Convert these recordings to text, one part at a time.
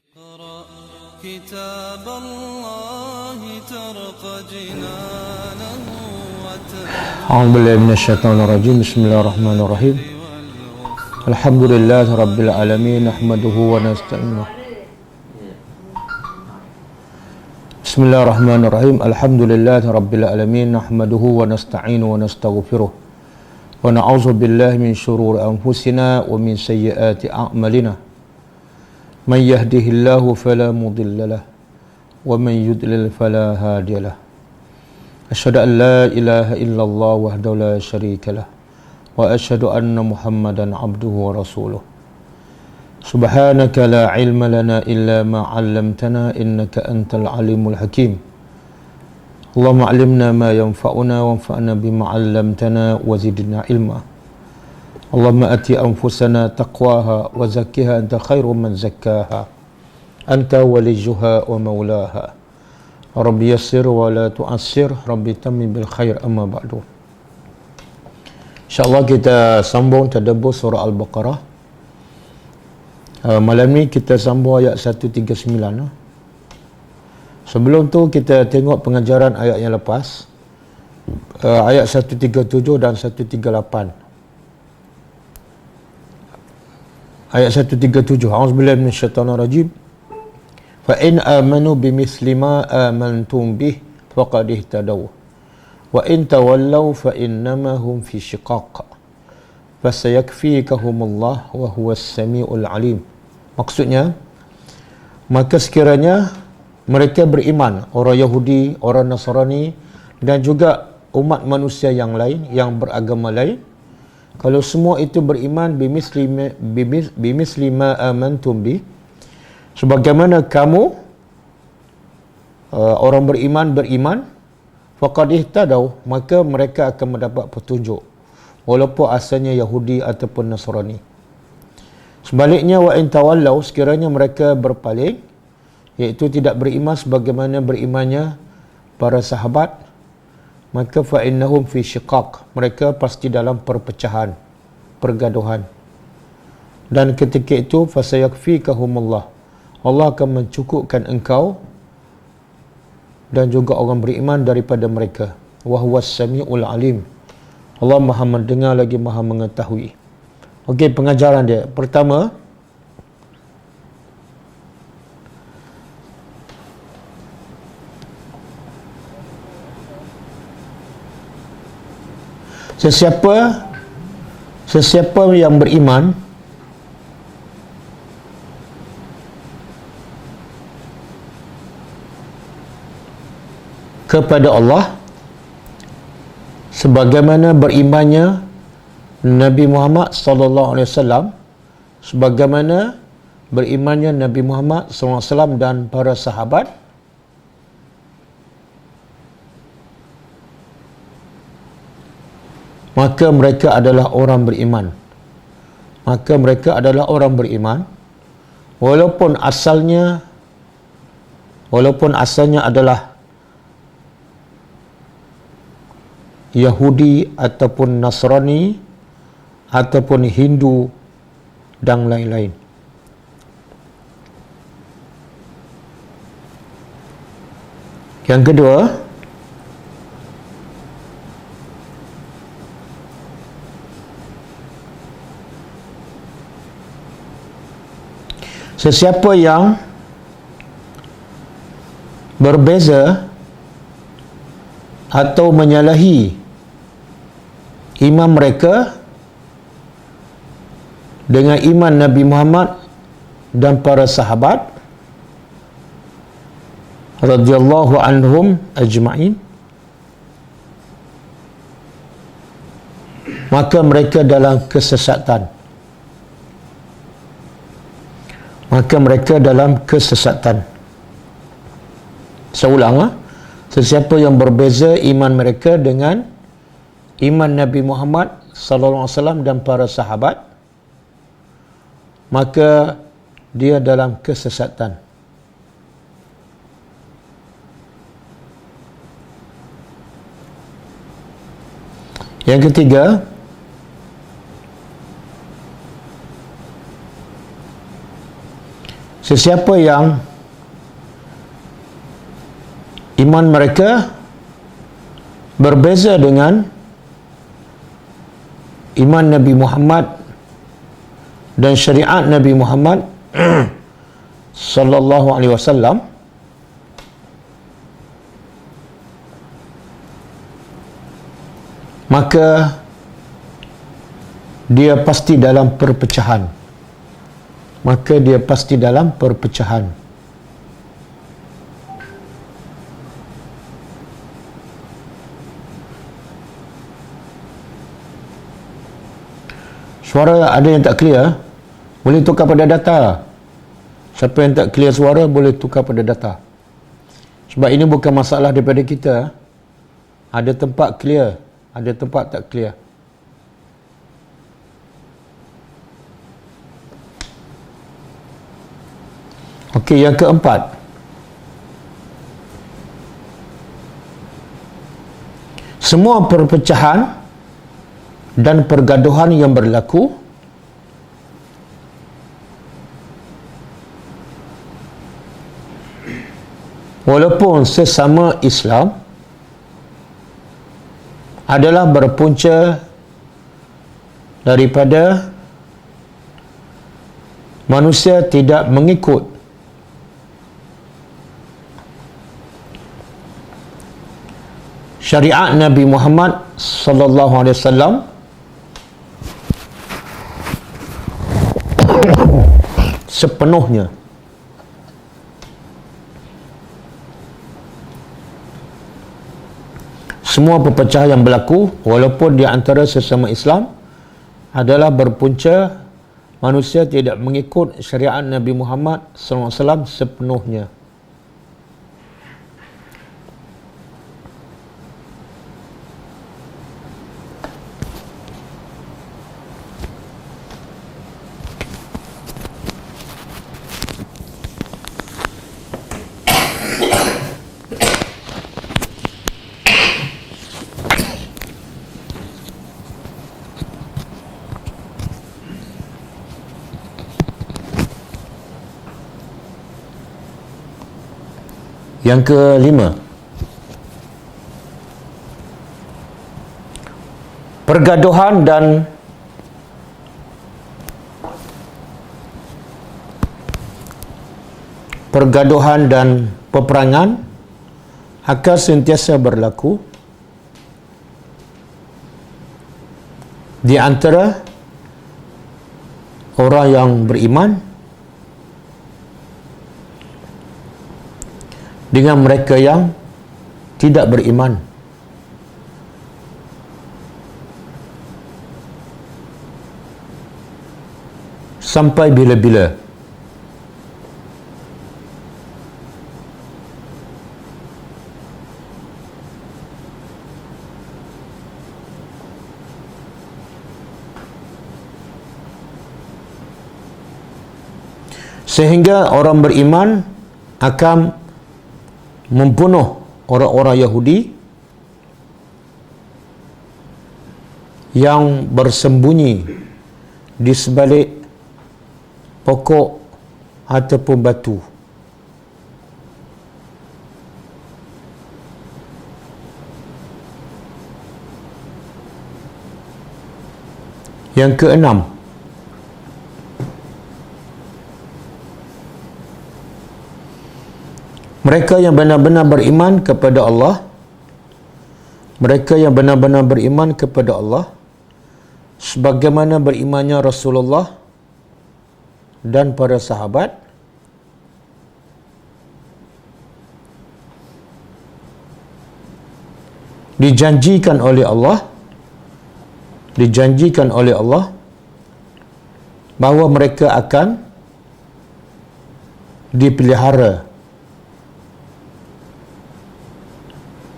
اقرأ كتاب الله ترق جنانه أعوذ بالله من الشيطان الرجيم. بسم الله الرحمن الرحيم. الحمد لله رب العالمين نحمده ونستعينه. بسم الله الرحمن الرحيم. الحمد لله رب العالمين نحمده ونستعينه ونستغفره ونعوذ بالله من شرور أنفسنا ومن سيئات أعمالنا. من يهده الله فلا مضل له ومن يضلل فلا هادي له. أشهد أن لا إله إلا الله وحده لا شريك له وأشهد أن محمدا عبده ورسوله. سبحانك لا علم لنا إلا ما علمتنا إنك أنت العليم الحكيم. اللهم علمنا ما ينفعنا وانفعنا بما علمتنا وزدنا علما. اللهم أتي أنفسنا تقواها وزكها أنت خير من زكاها أنت وليها ومولاها. ربي يسر ولا تؤسر ربي تمم بالخير أما بعد. InsyaAllah kita sambung tadabbur surah Al-Baqarah. Malam ni kita sambung ayat 139. Sebelum tu kita tengok pengajaran ayat yang lepas, ayat 137 dan 138. Ayat 137. A'udzubillahi minasyaitonirrajim. Fa in amanu bimithli ma amantum bih faqad ihtadaw wa in tawallaw fa innama hum fi shiqaq fasayakfikahumullah wa huwas samiul alim. Maksudnya, maka sekiranya mereka beriman, orang Yahudi, orang Nasrani dan juga umat manusia yang lain, yang beragama lain, kalau semua itu beriman bimithli ma amantum bih, sebagaimana kamu orang beriman faqad ihtadaw, maka mereka akan mendapat petunjuk walaupun asalnya Yahudi ataupun Nasrani. Sebaliknya, wa in tawallaw, sekiranya mereka berpaling, iaitu tidak beriman sebagaimana berimannya para sahabat, maka fa innahum fi shiqaq, mereka pasti dalam perpecahan, pergaduhan. Dan ketika itu fasayakfikahumullah, Allah akan mencukupkan engkau dan juga orang beriman daripada mereka. Wa huwas samiul alim, Allah Maha mendengar lagi Maha mengetahui. Okey, pengajaran dia. Pertama, sesiapa yang beriman kepada Allah sebagaimana berimannya Nabi Muhammad sallallahu alaihi wasallam, sebagaimana berimannya Nabi Muhammad sallallahu alaihi wasallam dan para sahabat, maka mereka adalah orang beriman. Maka mereka adalah orang beriman walaupun asalnya adalah Yahudi ataupun Nasrani ataupun Hindu dan lain-lain. Yang kedua, sesiapa yang berbeza atau menyalahi iman mereka dengan iman Nabi Muhammad dan para sahabat radhiyallahu anhum ajma'in, maka mereka dalam kesesatan. Saya ulang, sesiapa yang berbeza iman mereka dengan iman Nabi Muhammad sallallahu alaihi wasallam dan para sahabat, maka dia dalam kesesatan. Yang ketiga, Sesiapa yang iman mereka berbeza dengan iman Nabi Muhammad dan syariat Nabi Muhammad sallallahu alaihi wasallam, maka dia pasti dalam perpecahan. Suara ada yang tak clear, boleh tukar pada data. Siapa yang tak clear suara boleh tukar pada data. Sebab ini bukan masalah daripada kita. Ada tempat clear, ada tempat tak clear. Okey, yang keempat, semua perpecahan dan pergaduhan yang berlaku walaupun sesama Islam adalah berpunca daripada manusia tidak mengikut syariat Nabi Muhammad sallallahu alaihi wasallam sepenuhnya. Semua perpecahan yang berlaku walaupun di antara sesama Islam adalah berpunca manusia tidak mengikut syariat Nabi Muhammad sallallahu alaihi wasallam sepenuhnya. Yang kelima, pergaduhan dan peperangan akan sentiasa berlaku di antara orang yang beriman dengan mereka yang tidak beriman. Sampai bila-bila. Sehingga orang beriman akan membunuh orang-orang Yahudi yang bersembunyi di sebalik pokok ataupun batu. Yang keenam, mereka yang benar-benar beriman kepada Allah, sebagaimana berimannya Rasulullah dan para sahabat, dijanjikan oleh Allah bahawa mereka akan dipelihara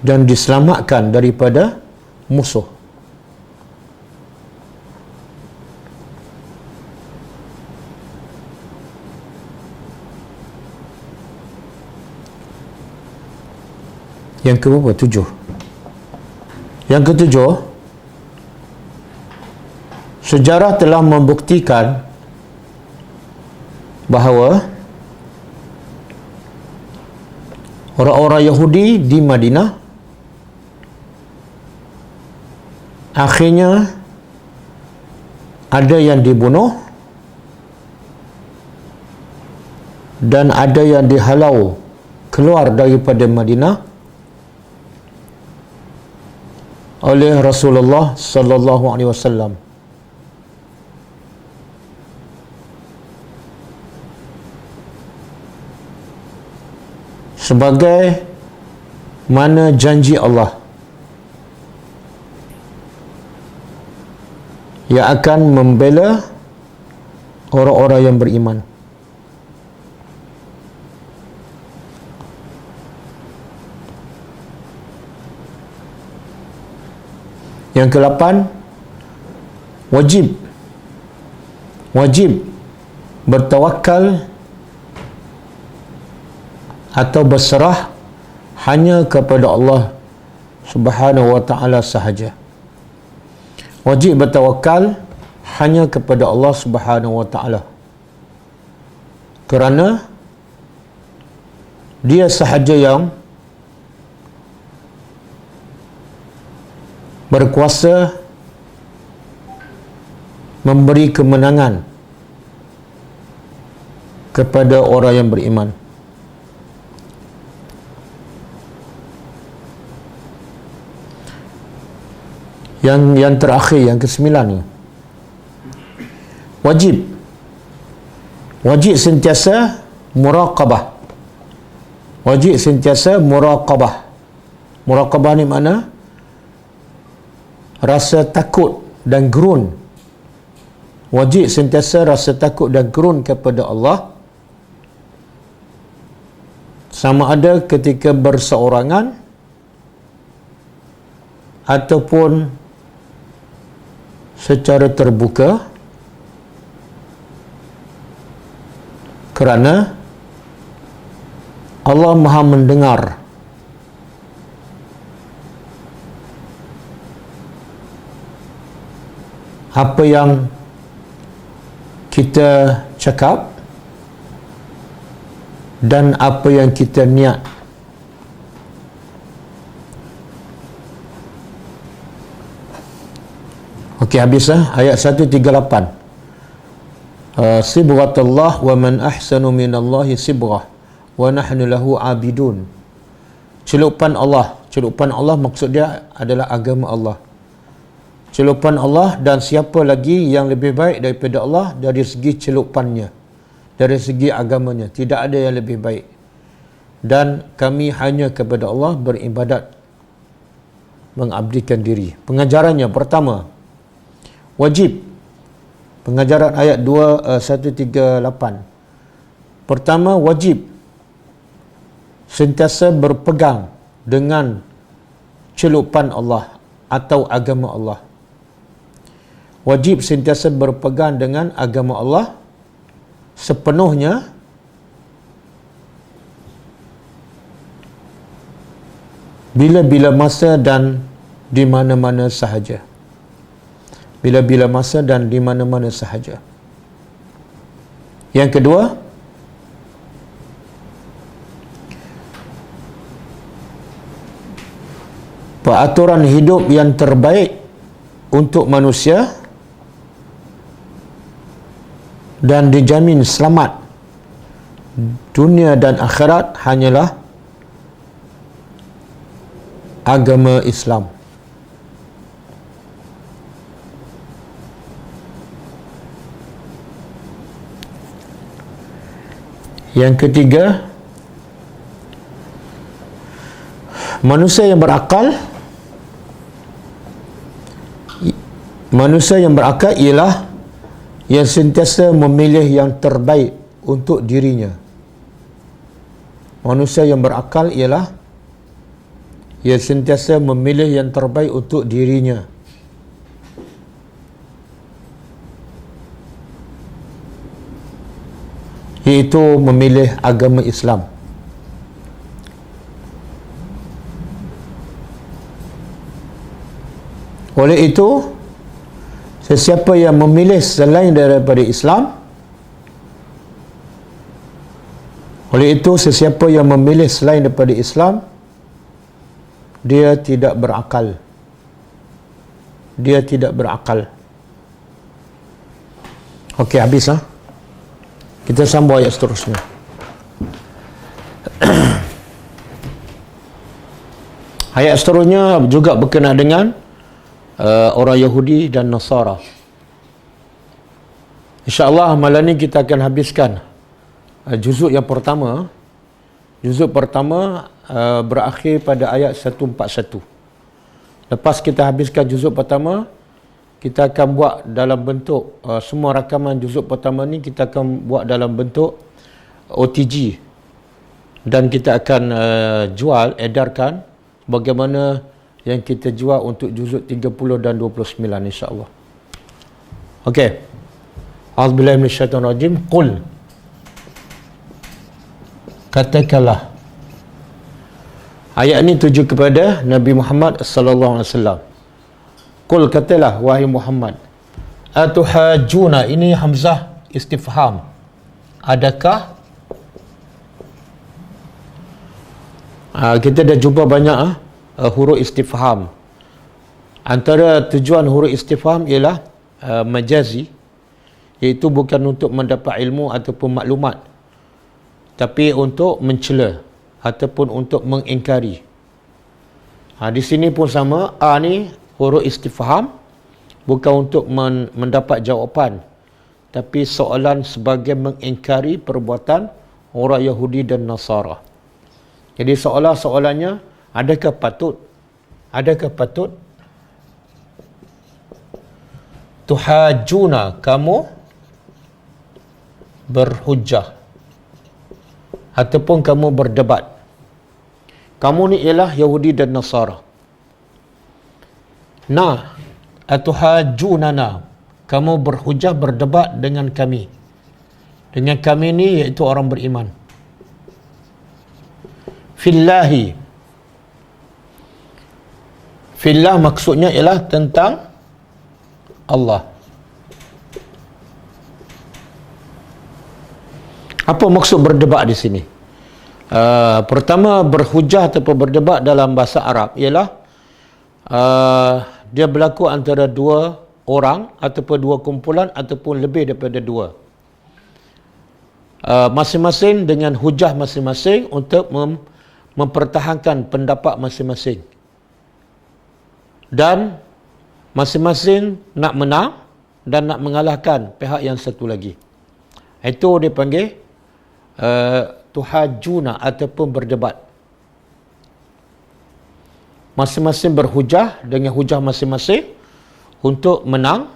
dan diselamatkan daripada musuh. Yang keberapa? 7. Yang ketujuh, sejarah telah membuktikan bahawa orang-orang Yahudi di Madinah. Akhirnya ada yang dibunuh dan ada yang dihalau keluar daripada Madinah oleh Rasulullah sallallahu alaihi wasallam. Sebagai mana janji Allah yang akan membela orang-orang yang beriman. Yang ke-8, wajib bertawakal atau berserah hanya kepada Allah Subhanahu wa ta'ala sahaja. Wajib bertawakal hanya kepada Allah Subhanahu wa ta'ala, kerana Dia sahaja yang berkuasa memberi kemenangan kepada orang yang beriman. Yang terakhir, yang ke-9 ni, wajib sentiasa muraqabah. Wajib sentiasa muraqabah. Muraqabah ni mana? Rasa takut dan gerun. Wajib sentiasa rasa takut dan gerun kepada Allah, sama ada ketika berseorangan ataupun secara terbuka, kerana Allah Maha mendengar apa yang kita cakap dan apa yang kita niat. Okey, habis ayat 138. Sibghatullah wa man ahsanu minallahi sibghah wa nahnu lahu abidun. Celupan Allah maksud dia adalah agama Allah. Celupan Allah, dan siapa lagi yang lebih baik daripada Allah dari segi celupannya, dari segi agamanya? Tidak ada yang lebih baik. Dan kami hanya kepada Allah beribadat, mengabdikan diri. Pengajarannya pertama, wajib. Pengajaran ayat 138. Pertama, wajib sentiasa berpegang dengan celupan Allah atau agama Allah. Wajib sentiasa berpegang dengan agama Allah sepenuhnya, bila-bila masa dan di mana-mana sahaja. Bila-bila masa dan di mana-mana sahaja. Yang kedua, peraturan hidup yang terbaik untuk manusia dan dijamin selamat dunia dan akhirat hanyalah agama Islam. Yang ketiga, manusia yang berakal ialah yang sentiasa memilih yang terbaik untuk dirinya. Manusia yang berakal ialah yang sentiasa memilih yang terbaik untuk dirinya. Iaitu memilih agama Islam. Oleh itu, sesiapa yang memilih selain daripada Islam, Oleh itu, sesiapa yang memilih selain daripada Islam, dia tidak berakal. Dia tidak berakal. Okey, habis lah. Kita sambung ayat seterusnya. Ayat seterusnya juga berkenaan dengan orang Yahudi dan Nasara. InsyaAllah malam ni kita akan habiskan juzuk yang pertama. Juzuk pertama berakhir pada ayat 141. Lepas kita habiskan juzuk pertama, kita akan buat dalam bentuk semua rakaman juzuk pertama ni kita akan buat dalam bentuk OTG, dan kita akan edarkan bagaimana yang kita jual untuk juzuk 30 dan 29 insya-Allah. Okey. A'udzubillahi minasyaitonirrajim. Qul, katakanlah. Ayat ini tuju kepada Nabi Muhammad sallallahu alaihi wasallam. Qul, katalah wahai Muhammad, atuhajuna, ini hamzah istifham. Adakah kita dah jumpa banyak huruf istifham. Antara tujuan huruf istifham ialah majazi, iaitu bukan untuk mendapat ilmu ataupun maklumat, tapi untuk mencela ataupun untuk mengingkari. Di sini pun sama, ni huruf istifham bukan untuk mendapat jawapan, tapi soalan sebagai mengingkari perbuatan orang Yahudi dan Nasara. Jadi soalannya, adakah patut tuhajuna, kamu berhujjah ataupun kamu berdebat. Kamu ni ialah Yahudi dan Nasara. Atuhajunana, kamu berhujjah, berdebat dengan kami. Dengan kami ni iaitu orang beriman. Fillahi, fillah maksudnya ialah tentang Allah. Apa maksud berdebat di sini? Pertama, berhujah ataupun berdebat dalam bahasa Arab ialah dia berlaku antara dua orang ataupun dua kumpulan ataupun lebih daripada dua. Masing-masing dengan hujah masing-masing untuk mempertahankan pendapat masing-masing. Dan masing-masing nak menang dan nak mengalahkan pihak yang satu lagi. Itu dipanggil tuhajuna ataupun berdebat. Masing-masing berhujah dengan hujah masing-masing untuk menang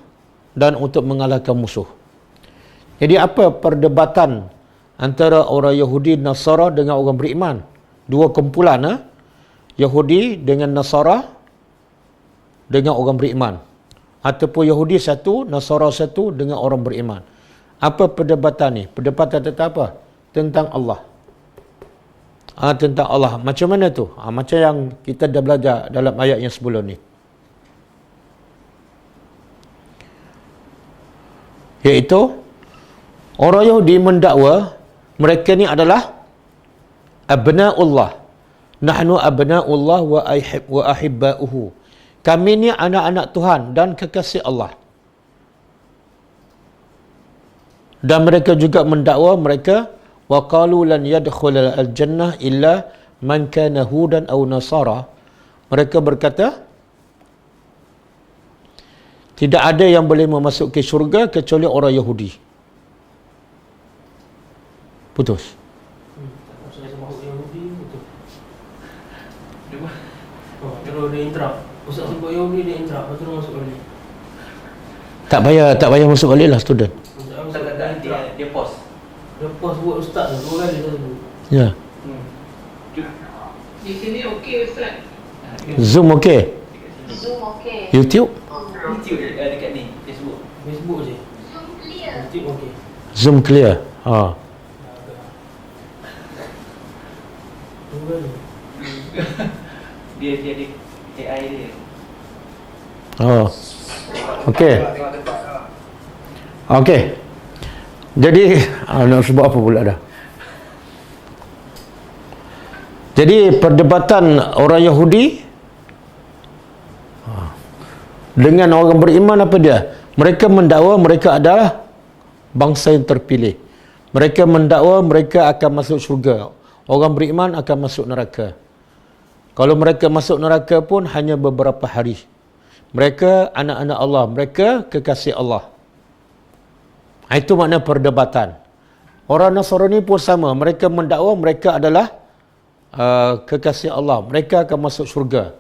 dan untuk mengalahkan musuh. Jadi apa perdebatan antara orang Yahudi Nasara dengan orang beriman? Dua kumpulan, Yahudi dengan Nasara dengan orang beriman, ataupun Yahudi satu, Nasara satu dengan orang beriman. Apa perdebatan ni? Perdebatan tentang apa? Tentang Allah. Tentang Allah. Macam mana tu? Macam yang kita dah belajar dalam ayat yang sebelum ni. Iaitu orang Yahudi mendakwa mereka ni adalah abna'ullah. Nahnu abna'ullah wa ahibba'uhu. Kami ni anak-anak Tuhan dan kekasih Allah. Dan mereka juga mendakwa mereka wa qalu lan yadkhulal al-jannah illa man kana hudan aw nasara. Mereka berkata tidak ada yang boleh memasuki syurga kecuali orang Yahudi. Putus. Kalau dia intrak, Ustaz sebut Yahudi dia intrak, lepas tu dia masuk balik. Tak payah masuk balik lah student. Dia pause. Dia pause buat Ustaz tu, 2 kali dia sebut. Ya. Di sini okey Ustaz. Zoom okey? Zoom okey. YouTube? YouTube dekat ni, Facebook. Facebook je. Zoom clear. YouTube okey. Zoom clear. Dia AI dia. Okey. Okey. Jadi nak sebut apa pula dah? Jadi perdebatan orang Yahudi dengan orang beriman apa dia? Mereka mendakwa mereka adalah bangsa yang terpilih. Mereka mendakwa mereka akan masuk syurga. Orang beriman akan masuk neraka. Kalau mereka masuk neraka pun hanya beberapa hari. Mereka anak-anak Allah, mereka kekasih Allah. Itu makna perdebatan. Orang Nasrani pun sama, mereka mendakwa mereka adalah kekasih Allah, mereka akan masuk syurga.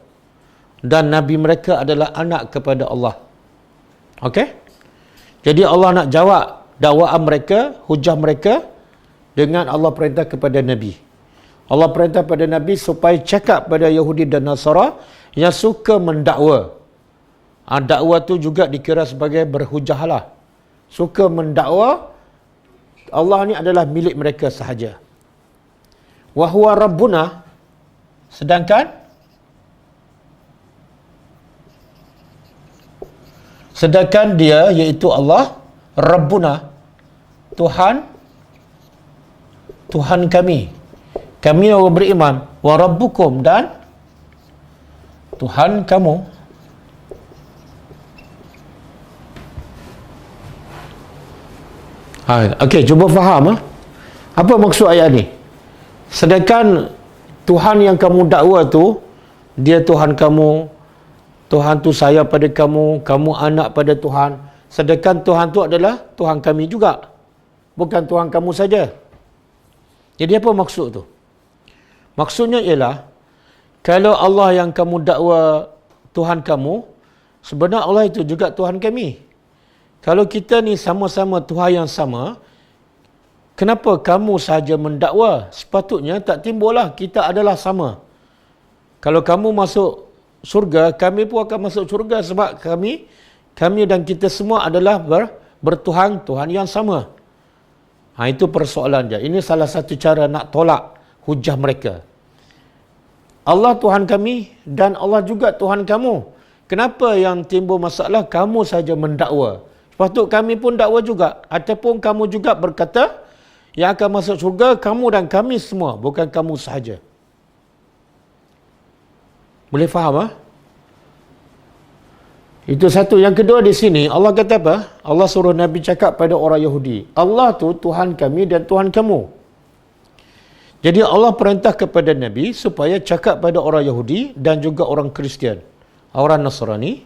Dan Nabi mereka adalah anak kepada Allah. Okey? Jadi Allah nak jawab dakwaan mereka, hujah mereka dengan Allah perintah kepada Nabi. Allah perintah pada Nabi supaya cakap pada Yahudi dan Nasara yang suka mendakwa. Dakwa tu juga dikira sebagai berhujah lah. Suka mendakwa Allah ni adalah milik mereka sahaja. Wa huwa rabbuna, sedangkan dia iaitu Allah Rabbuna, Tuhan kami orang beriman, wa rabbukum, dan Tuhan kamu. Okey, cuba faham. Apa maksud ayat ni? Sedangkan Tuhan yang kamu dakwa tu, dia Tuhan kamu, Tuhan tu sayang pada kamu, kamu anak pada Tuhan. Sedangkan Tuhan tu adalah Tuhan kami juga, bukan Tuhan kamu saja. Jadi apa maksud tu? Maksudnya ialah, kalau Allah yang kamu dakwa Tuhan kamu, sebenarnya Allah itu juga Tuhan kami. Kalau kita ni sama-sama Tuhan yang sama, kenapa kamu sahaja mendakwa? Sepatutnya tak timbullah kita adalah sama. Kalau kamu masuk syurga, kami pun akan masuk syurga, sebab kami dan kita semua adalah bertuhan, Tuhan yang sama. Itu persoalan dia. Ini salah satu cara nak tolak hujah mereka. Allah Tuhan kami dan Allah juga Tuhan kamu. Kenapa yang timbul masalah kamu saja mendakwa? Sepatut kami pun dakwa juga. Ataupun kamu juga berkata yang akan masuk syurga kamu dan kami semua, bukan kamu sahaja. Boleh faham? Itu satu. Yang kedua di sini Allah kata apa? Allah suruh Nabi cakap pada orang Yahudi, Allah tu Tuhan kami dan Tuhan kamu. Jadi Allah perintah kepada Nabi supaya cakap pada orang Yahudi dan juga orang Kristian, orang Nasrani,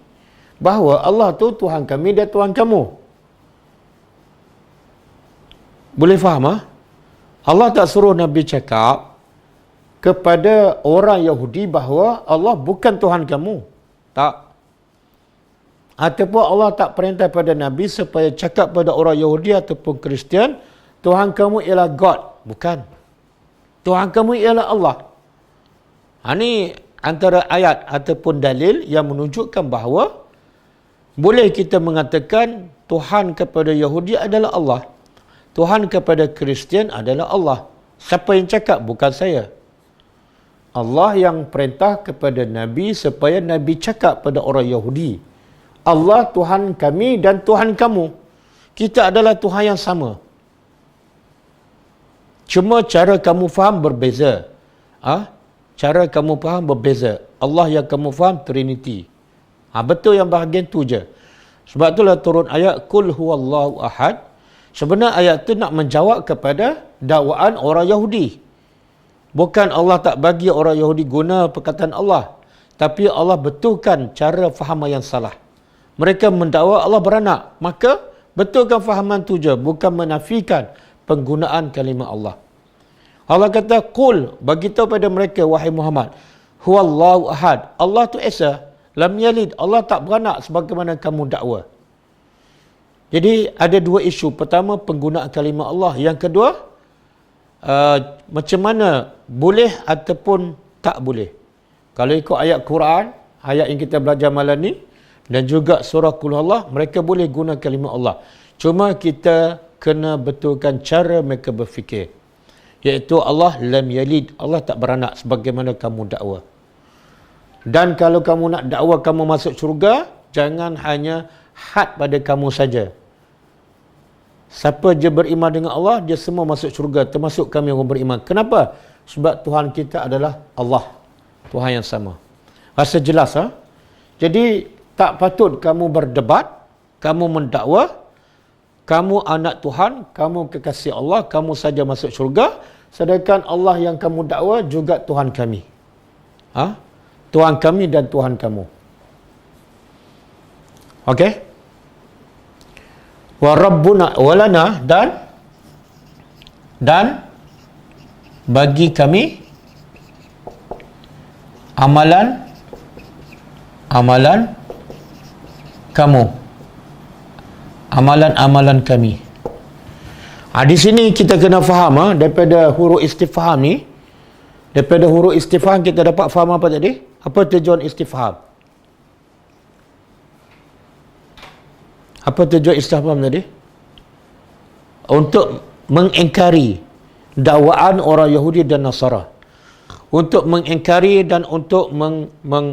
bahawa Allah tu Tuhan kami dan Tuhan kamu. Boleh faham? Allah tak suruh Nabi cakap kepada orang Yahudi bahawa Allah bukan Tuhan kamu. Tak. Ataupun Allah tak perintah pada Nabi supaya cakap pada orang Yahudi ataupun Kristian, Tuhan kamu ialah God. Bukan. Tuhan kamu ialah Allah. Ini antara ayat ataupun dalil yang menunjukkan bahawa boleh kita mengatakan Tuhan kepada Yahudi adalah Allah. Tuhan kepada Kristian adalah Allah. Siapa yang cakap? Bukan saya. Allah yang perintah kepada Nabi supaya Nabi cakap pada orang Yahudi, Allah Tuhan kami dan Tuhan kamu. Kita adalah Tuhan yang sama. Cuma cara kamu faham berbeza. Cara kamu faham berbeza. Allah yang kamu faham Trinity. Betul yang bahagian tu je. Sebab itulah turun ayat Qul huwallahu ahad. Sebenarnya ayat tu nak menjawab kepada dakwaan orang Yahudi. Bukan Allah tak bagi orang Yahudi guna perkataan Allah, tapi Allah betulkan cara fahaman yang salah. Mereka mendakwa Allah beranak, maka betulkan fahaman tu je, bukan menafikan penggunaan kalimah Allah. Allah kata Qul, bagi tahu pada mereka wahai Muhammad, huwallahu ahad, Allah tu esa, lam yalid, Allah tak beranak sebagaimana kamu dakwa. Jadi ada dua isu. Pertama, penggunaan kalimah Allah. Yang kedua, macam mana boleh ataupun tak boleh. Kalau ikut ayat Quran, ayat yang kita belajar malam ni, dan juga surah Qul Allah, mereka boleh guna kalimah Allah. Cuma kita kena betulkan cara mereka berfikir. Iaitu Allah lam yalid, Allah tak beranak sebagaimana kamu dakwa. Dan kalau kamu nak dakwa kamu masuk syurga, jangan hanya had pada kamu saja. Siapa je beriman dengan Allah, dia semua masuk syurga, termasuk kami orang beriman. Kenapa? Sebab Tuhan kita adalah Allah, Tuhan yang sama. Rasa jelas ha? Jadi tak patut kamu berdebat, kamu mendakwa, kamu anak Tuhan, kamu kekasih Allah, kamu saja masuk syurga, sedangkan Allah yang kamu dakwa juga Tuhan kami. Ha? Tuhan kami dan Tuhan kamu. Okey? Wa rabbuna walana dan bagi kami amalan kamu, amalan kami. Di sini kita kena faham daripada huruf istifham ni, daripada huruf istifham kita dapat faham apa tadi? Apa tujuan istifham? Apa tujuan istifham tadi? Untuk mengingkari dakwaan orang Yahudi dan Nasara, untuk mengingkari dan untuk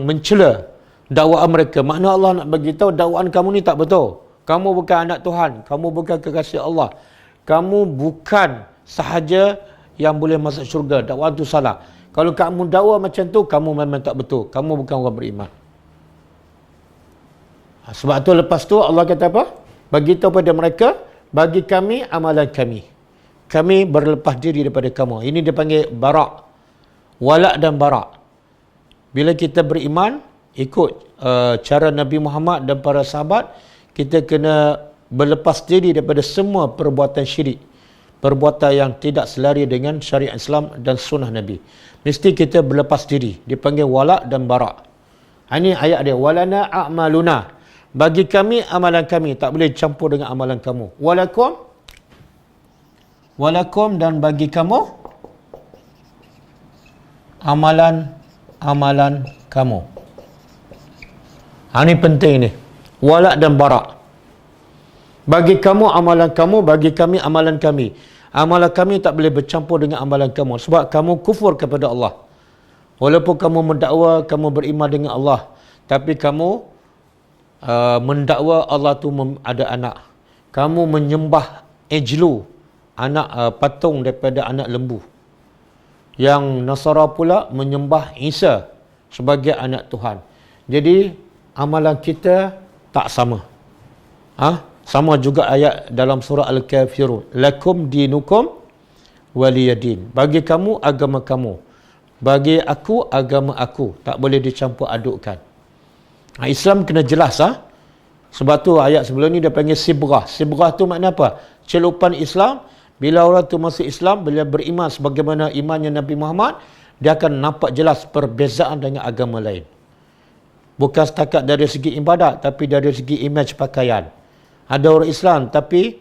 mencela dakwaan mereka. Makna Allah nak bagi tahu dakwaan kamu ni tak betul. Kamu bukan anak Tuhan, kamu bukan kekasih Allah, kamu bukan sahaja yang boleh masuk syurga. Dakwaan tu salah. Kalau kamu dakwa macam tu, kamu memang tak betul, kamu bukan orang beriman. Sebab tu lepas tu Allah kata apa? Bagi tahu pada mereka, bagi kami amalan kami, kami berlepas diri daripada kamu. Ini dia panggil barak, walak dan barak. Bila kita beriman ikut cara Nabi Muhammad dan para sahabat, kita kena berlepas diri daripada semua perbuatan syirik, perbuatan yang tidak selari dengan syariat Islam dan sunnah Nabi. Mesti kita berlepas diri. Dipanggil walak dan barak. Ini ayat dia, walana a'maluna, bagi kami amalan kami, tak boleh campur dengan amalan kamu. Walakum dan bagi kamu amalan kamu. Ini penting ni. Walak dan barak. Bagi kamu amalan kamu, bagi kami amalan kami. Amalan kami tak boleh bercampur dengan amalan kamu. Sebab kamu kufur kepada Allah. Walaupun kamu mendakwa, kamu beriman dengan Allah, tapi kamu mendakwa Allah tu ada anak. Kamu menyembah ejlu, anak patung daripada anak lembu. Yang Nasara pula menyembah Isa sebagai anak Tuhan. Jadi amalan kita tak sama. Sama juga ayat dalam surah Al-Kafirun. Lakum dinukum waliyadin. Bagi kamu agama kamu, bagi aku agama aku. Tak boleh dicampur adukkan. Islam kena jelas. Sebab tu ayat sebelum ni dia panggil sibrah. Sibrah tu makna apa? Celupan Islam. Bila orang tu masuk Islam, bila beriman sebagaimana imannya Nabi Muhammad, dia akan nampak jelas perbezaan dengan agama lain. Bukan setakat dari segi ibadat, tapi dari segi imej pakaian. Ada orang Islam tapi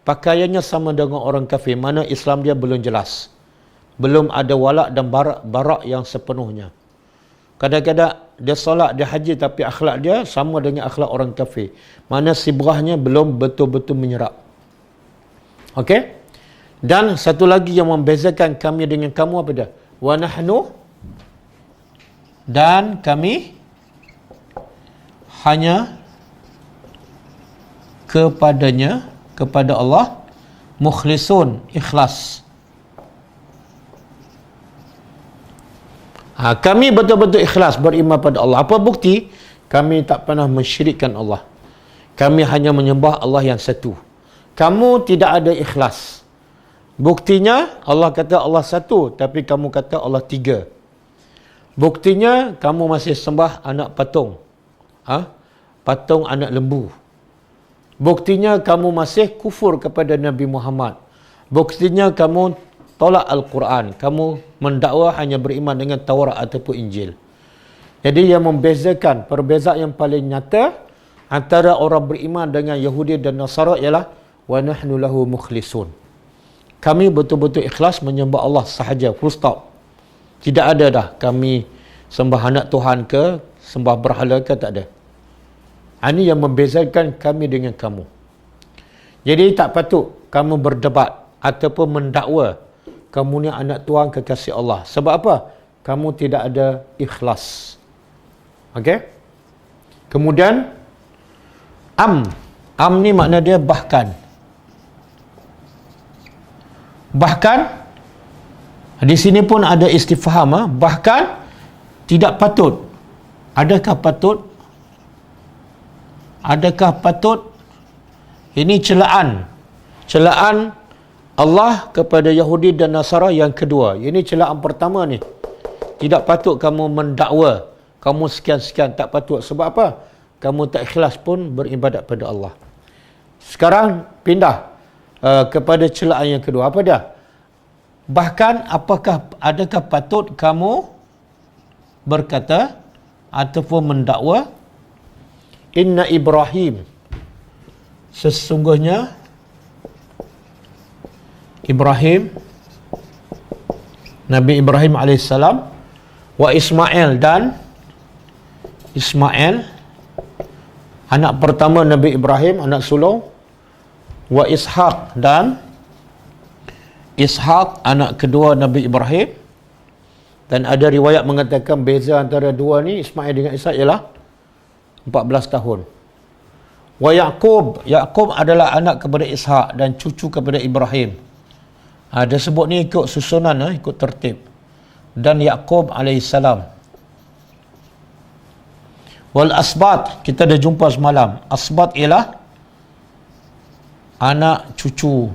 pakaiannya sama dengan orang kafir. Mana Islam dia belum jelas. Belum ada walak dan barak yang sepenuhnya. Kadang-kadang dia solat, dia haji, tapi akhlak dia sama dengan akhlak orang kafir. Mana sibrahnya belum betul-betul menyerap. Okey? Dan satu lagi yang membezakan kami dengan kamu apa dia? Wa nahnu, dan kami hanya kepada Allah mukhlisun, ikhlas. Kami betul-betul ikhlas beriman pada Allah. Apa bukti? Kami tak pernah mensyirikkan Allah. Kami hanya menyembah Allah yang satu. Kamu tidak ada ikhlas. Buktinya Allah kata Allah satu, tapi kamu kata Allah tiga. Buktinya kamu masih sembah anak patung. Patung anak lembu. Buktinya kamu masih kufur kepada Nabi Muhammad. Buktinya kamu tolak Al-Quran. Kamu mendakwa hanya beriman dengan Taurat ataupun Injil. Jadi yang membezakan, perbezaan yang paling nyata antara orang beriman dengan Yahudi dan Nasara ialah wa nahnu lahu mukhlisun. Kami betul-betul ikhlas menyembah Allah sahaja, full stop. Tidak ada dah kami sembah anak Tuhan ke, sembah berhala ke, tak ada. Ini yang membezakan kami dengan kamu. Jadi tak patut kamu berdebat ataupun mendakwa kamu ni anak Tuhan kekasih Allah. Sebab apa? Kamu tidak ada ikhlas. Okey? Kemudian am ni makna dia bahkan. Bahkan Di sini pun ada istifham, bahkan tidak patut. Adakah patut? Adakah patut? Ini celaan. Celaan Allah kepada Yahudi dan Nasara yang kedua. Ini celaan pertama ni. Tidak patut kamu mendakwa kamu sekian-sekian, tak patut. Sebab apa? Kamu tak ikhlas pun beribadat pada Allah. Sekarang pindah kepada celaan yang kedua. Apa dia? Bahkan adakah patut kamu berkata ataupun mendakwa, inna Ibrahim, sesungguhnya Ibrahim, Nabi Ibrahim AS, wa Ismail, dan Ismail anak pertama Nabi Ibrahim, anak sulung, wa Ishaq, dan Ishaq anak kedua Nabi Ibrahim. Dan ada riwayat mengatakan beza antara dua ni, Ismail dengan Ishaq, ialah 14 tahun. Wa Yaqub, Yaqub adalah anak kepada Ishaq dan cucu kepada Ibrahim. Dia sebut ni ikut susunan, ikut tertib. Dan Yaqub alaihissalam. Wal asbat, kita dah jumpa semalam. Asbat ialah anak cucu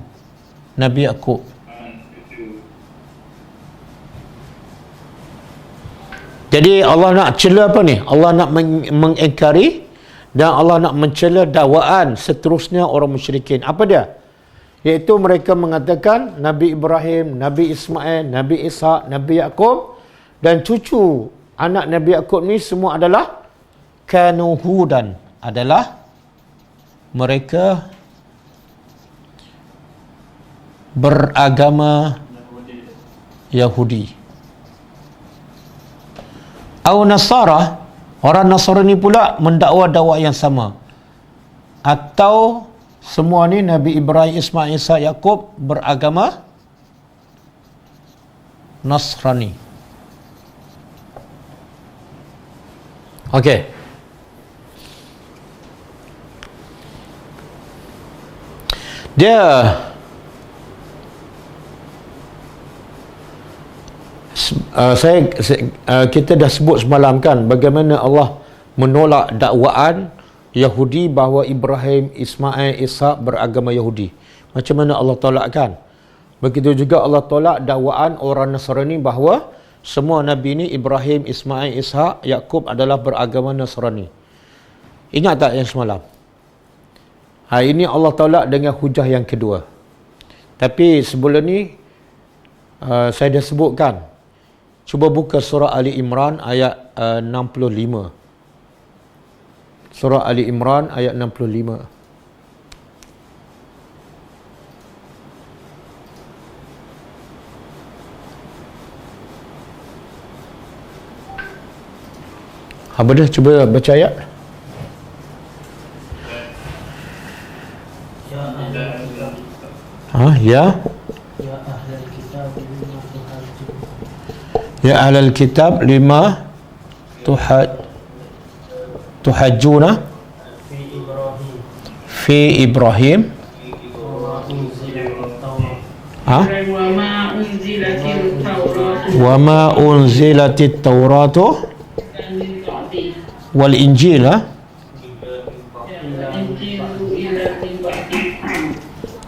Nabi Yaqub. Jadi Allah nak cela apa ni? Allah nak mengingkari dan Allah nak mencela dakwaan seterusnya orang musyrikin. Apa dia? Iaitu mereka mengatakan Nabi Ibrahim, Nabi Ismail, Nabi Ishaq, Nabi Yaqub dan cucu anak Nabi Yaqub ni semua adalah kanu hudan, adalah mereka beragama Yahudi. Au Nasara, orang Nasrani pula mendakwa dakwa yang sama. Atau semua ni Nabi Ibrahim, Ismail, Ishaq, Yaqub beragama Nasrani. Okey. Dia kita dah sebut semalam kan bagaimana Allah menolak dakwaan Yahudi bahawa Ibrahim, Ismail, Ishaq beragama Yahudi. Macam mana Allah tolak kan? Begitu juga Allah tolak dakwaan orang Nasrani bahawa semua Nabi ni Ibrahim, Ismail, Ishaq, Yaqub adalah beragama Nasrani. Ingat tak yang semalam? Ini Allah tolak dengan hujah yang kedua. Tapi sebelum ni saya dah sebutkan. Cuba buka surah Ali Imran ayat 65. Surah Ali Imran ayat 65. Apa dia? Cuba baca ayat. Ya. Ya ahlal kitab lima tuhajjuna fi Ibrahim wa ma unzilatit tauratu wal injil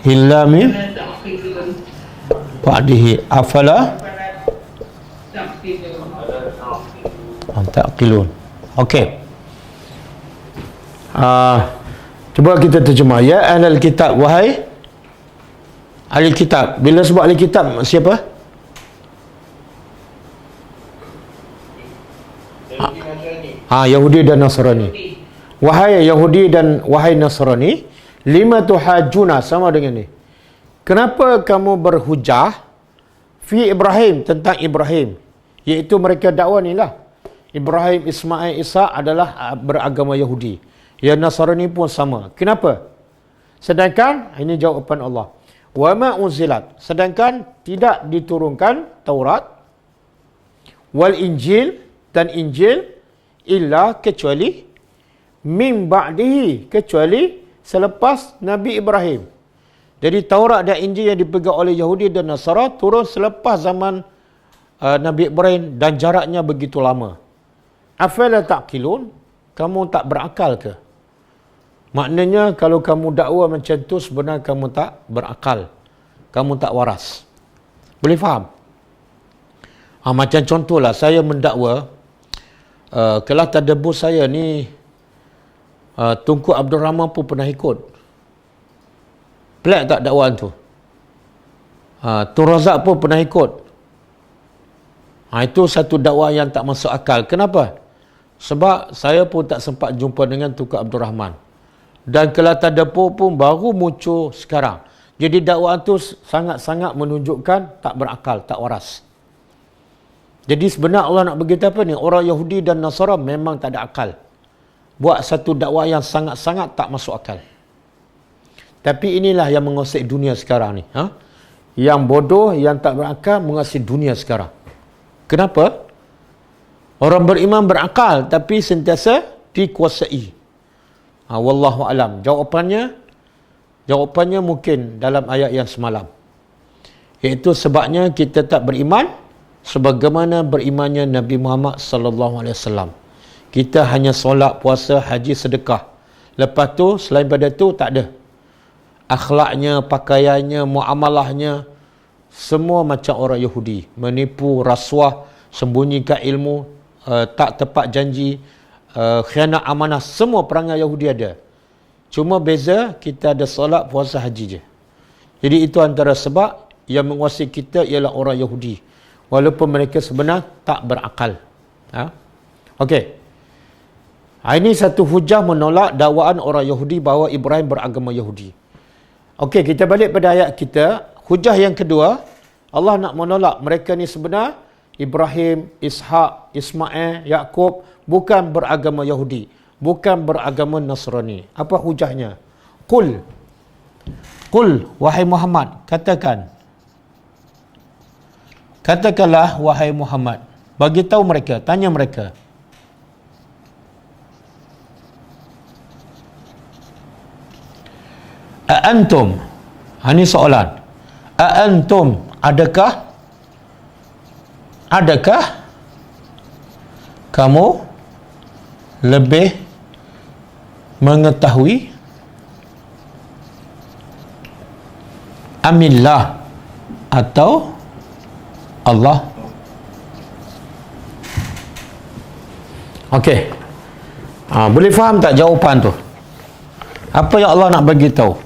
illa min ba'dihi afala ta'qilun. Okey. Cuba kita terjemah. Ya ahlal kitab, wahai ahli kitab. Bila sebut ahli kitab, siapa? Yahudi dan Nasrani. Wahai Yahudi dan wahai Nasrani, lima tuhajjuna, sama dengan ni. Kenapa kamu berhujah fi Ibrahim, tentang Ibrahim? Iaitu mereka dakwa ni lah. Ibrahim, Ismail, Ishaq adalah beragama Yahudi. Yang Nasrani pun sama. Kenapa? Sedangkan, ini jawapan Allah. Wa ma unzilat. Sedangkan tidak diturunkan Taurat wal Injil dan Injil illa kecuali min ba'dihi, kecuali selepas Nabi Ibrahim. Jadi Taurat dan Injil yang dipegang oleh Yahudi dan Nasara turun selepas zaman Nabi Ibrahim dan jaraknya begitu lama. Afala ta'qilun? Kamu tak berakal ke? Maknanya kalau kamu dakwa macam tu sebenarnya kamu tak berakal. Kamu tak waras. Boleh faham? Macam contohlah saya mendakwa kelas tadabbur saya ni Tunku Abdul Rahman pun pernah ikut. Pelik tak dakwaan tu? Tun Razak pun pernah ikut. Itu satu dakwah yang tak masuk akal. Kenapa? Sebab saya pun tak sempat jumpa dengan Tunku Abdul Rahman. Dan kelas tadabbur pun baru muncul sekarang. Jadi dakwaan tu sangat-sangat menunjukkan tak berakal, tak waras. Jadi sebenarnya Allah nak beritahu apa ni? Orang Yahudi dan Nasara memang tak ada akal. Buat satu dakwah yang sangat-sangat tak masuk akal. Tapi inilah yang menguasai dunia sekarang ni. Yang bodoh, yang tak berakal menguasai dunia sekarang. Kenapa? Orang beriman berakal tapi sentiasa dikuasai. Wallahu alam. Jawapannya mungkin dalam ayat yang semalam. Iaitu sebabnya kita tak beriman sebagaimana berimannya Nabi Muhammad sallallahu alaihi wasallam. Kita hanya solat, puasa, haji, sedekah. Lepas tu selain pada tu tak ada. Akhlaknya, pakaiannya, muamalahnya semua macam orang Yahudi. Menipu, rasuah, sembunyikan ilmu, tak tepat janji, khianat amanah, semua perangai Yahudi ada. Cuma beza kita ada solat, puasa, haji je. Jadi itu antara sebab yang menguasai kita ialah orang Yahudi. Walaupun mereka sebenarnya tak berakal. Okey. Ini satu hujah menolak dakwaan orang Yahudi bahawa Ibrahim beragama Yahudi. Okey, kita balik pada ayat kita. Hujah yang kedua, Allah nak menolak mereka ni sebenar Ibrahim, Ishak, Ismail, Yakub bukan beragama Yahudi, bukan beragama Nasrani. Apa hujahnya? Qul, wahai Muhammad, katakanlah wahai Muhammad, bagi tahu mereka, tanya mereka. Antum, ini soalan. Antum, adakah kamu lebih mengetahui amillah atau Allah? Okey. Boleh faham tak jawapan tu? Apa yang Allah nak bagi tahu?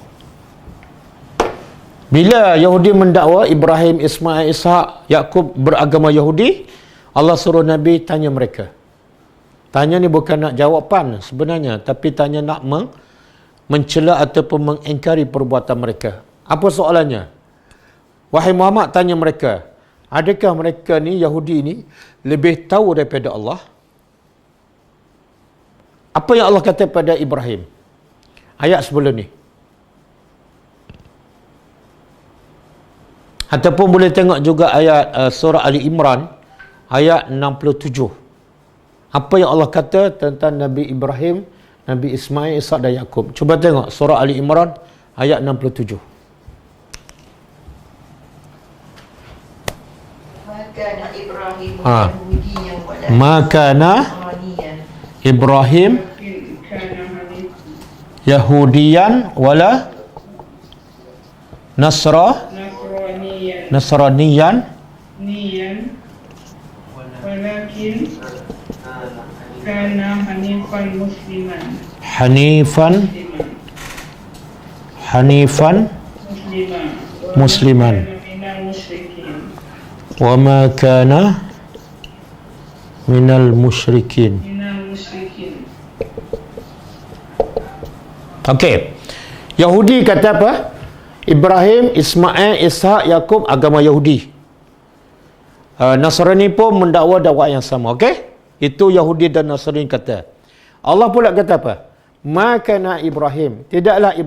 Bila Yahudi mendakwa Ibrahim, Ismail, Ishak, Yakub beragama Yahudi, Allah suruh Nabi tanya mereka. Tanya ni bukan nak jawapan sebenarnya, tapi tanya nak mencela ataupun mengingkari perbuatan mereka. Apa soalannya? Wahai Muhammad, tanya mereka, adakah mereka ni, Yahudi ni, lebih tahu daripada Allah? Apa yang Allah kata pada Ibrahim? Ayat sebelum ni. Ataupun boleh tengok juga ayat surah Ali Imran ayat 67. Apa yang Allah kata tentang Nabi Ibrahim, Nabi Ismail, Ishak dan Yakub. Cuba tengok surah Ali Imran ayat 67. Maka Ibrahim Yahudiyan wala Makana Ibrahim Yahudiyan wala Nasraniyan walakin kana hanifan musliman wa ma kana minal musyrikin. Okey. Yahudi kata apa? Ibrahim, Ismail, Ishak, Yakub agama Yahudi. Nasrani pun mendakwa dakwah yang sama. Okey? Itu Yahudi dan Nasrani kata. Allah pula kata apa? Makana Ibrahim. Tidaklah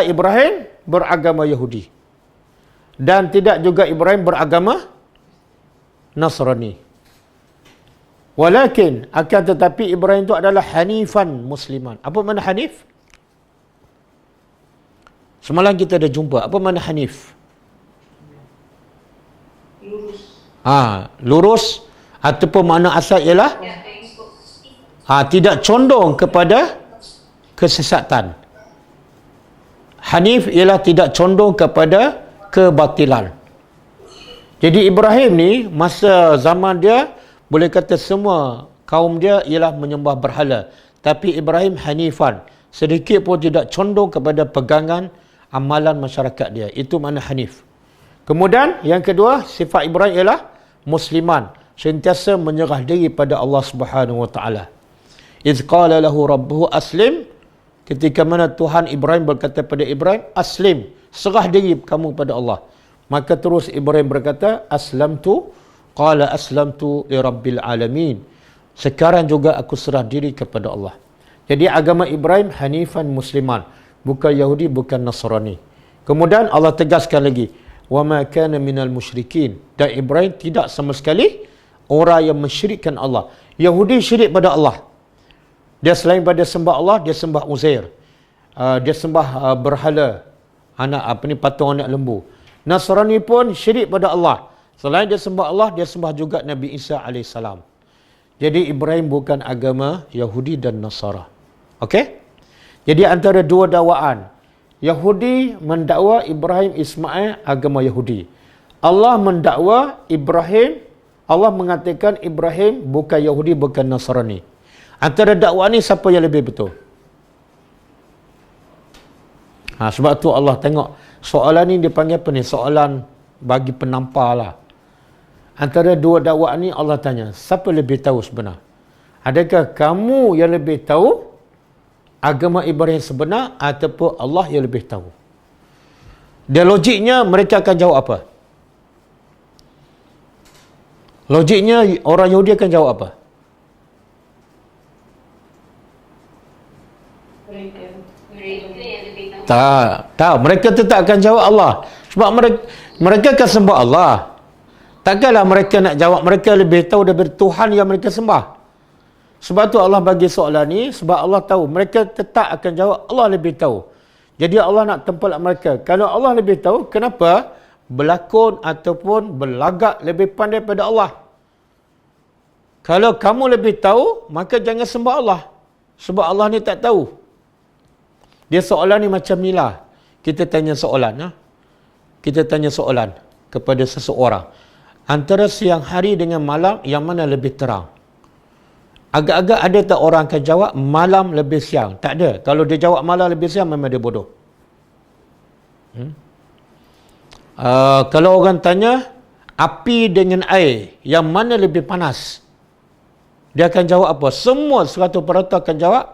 Ibrahim beragama Yahudi. Dan tidak juga Ibrahim beragama Nasrani. Walakin, akan tetapi Ibrahim itu adalah hanifan musliman. Apa makna hanif? Semalam kita dah jumpa. Apa makna hanif? Lurus ataupun makna asal ialah tidak condong kepada kesesatan. Hanif ialah tidak condong kepada kebatilan. Jadi Ibrahim ni masa zaman dia boleh kata semua kaum dia ialah menyembah berhala, tapi Ibrahim hanifan, sedikit pun tidak condong kepada pegangan amalan masyarakat dia. Itu makna hanif. Kemudian yang kedua, sifat Ibrahim ialah musliman, sentiasa menyerah diri pada Allah Subhanahu wa taala. Iz qala lahu rabbuhu aslim, ketika mana Tuhan Ibrahim berkata pada Ibrahim, aslim, serah diri kamu pada Allah. Maka terus Ibrahim berkata, aslamtu, qala aslamtu li rabbil alamin. Sekarang juga aku serah diri kepada Allah. Jadi agama Ibrahim hanifan musliman, bukan Yahudi, bukan Nasrani. Kemudian Allah tegaskan lagi, wa ma kana minal musyrikin. Dan Ibrahim tidak sama sekali orang yang mensyirikkan Allah. Yahudi syirik pada Allah. Dia selain pada sembah Allah, dia sembah Uzair. Dia sembah berhala, patung anak lembu. Nasrani pun syirik pada Allah. Selain dia sembah Allah, dia sembah juga Nabi Isa AS. Jadi Ibrahim bukan agama Yahudi dan Nasara. Okey? Jadi antara dua dakwaan, Yahudi mendakwa Ibrahim Ismail agama Yahudi. Allah mendakwa Ibrahim, Allah mengatakan Ibrahim bukan Yahudi, bukan Nasrani. Antara dakwaan ni siapa yang lebih betul? Sebab tu Allah tengok soalan ni dipanggil apa ni? Soalan bagi penampar lah. Antara dua dakwaan ni Allah tanya, siapa lebih tahu sebenar? Adakah kamu yang lebih tahu agama Ibrahim sebenar ataupun Allah yang lebih tahu? Dan logiknya mereka akan jawab apa? Logiknya orang Yahudi akan jawab apa? Tak, mereka tetap akan jawab Allah. Sebab mereka akan sembah Allah. Takkanlah mereka nak jawab mereka lebih tahu daripada Tuhan yang mereka sembah. Sebab tu Allah bagi soalan ni, sebab Allah tahu mereka tetap akan jawab Allah lebih tahu. Jadi Allah nak tempelak mereka. Kalau Allah lebih tahu, kenapa berlakon ataupun berlagak lebih pandai daripada Allah? Kalau kamu lebih tahu, maka jangan sembah Allah. Sebab Allah ni tak tahu. Dia soalan ni macam ni lah. Kita tanya soalan. Kita tanya soalan kepada seseorang. Antara siang hari dengan malam, yang mana lebih terang? Agak-agak ada tak orang akan jawab malam lebih siang? Tak ada. Kalau dia jawab malam lebih siang, memang dia bodoh. Kalau orang tanya api dengan air, yang mana lebih panas? Dia akan jawab apa? Semua 100% akan jawab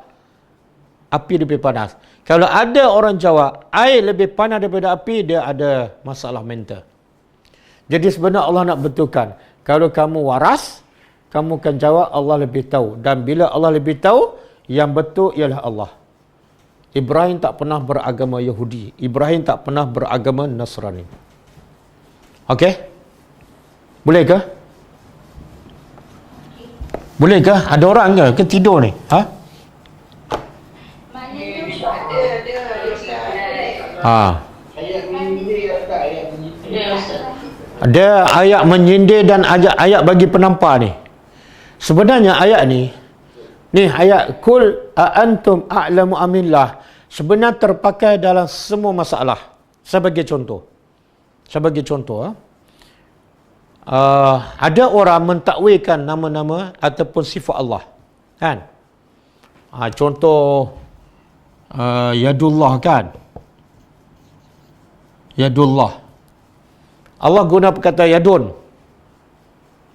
api lebih panas. Kalau ada orang jawab air lebih panas daripada api, dia ada masalah mental. Jadi sebenarnya Allah nak betulkan, kalau kamu waras, kamu akan jawab Allah lebih tahu. Dan bila Allah lebih tahu, yang betul ialah Allah. Ibrahim tak pernah beragama Yahudi. Ibrahim tak pernah beragama Nasrani. Okey? Boleh ke? Boleh ke? Ada orang ke tidur ni? Ada ayat menyindir dan ayat bagi penampar ni. Sebenarnya ayat ni ayat kul antum a'lamu amillah, sebenarnya terpakai dalam semua masalah. Saya bagi contoh. Ada orang mentakwilkan nama-nama ataupun sifat Allah. Kan? Contoh Yadullah kan? Yadullah. Allah guna perkataan yadun.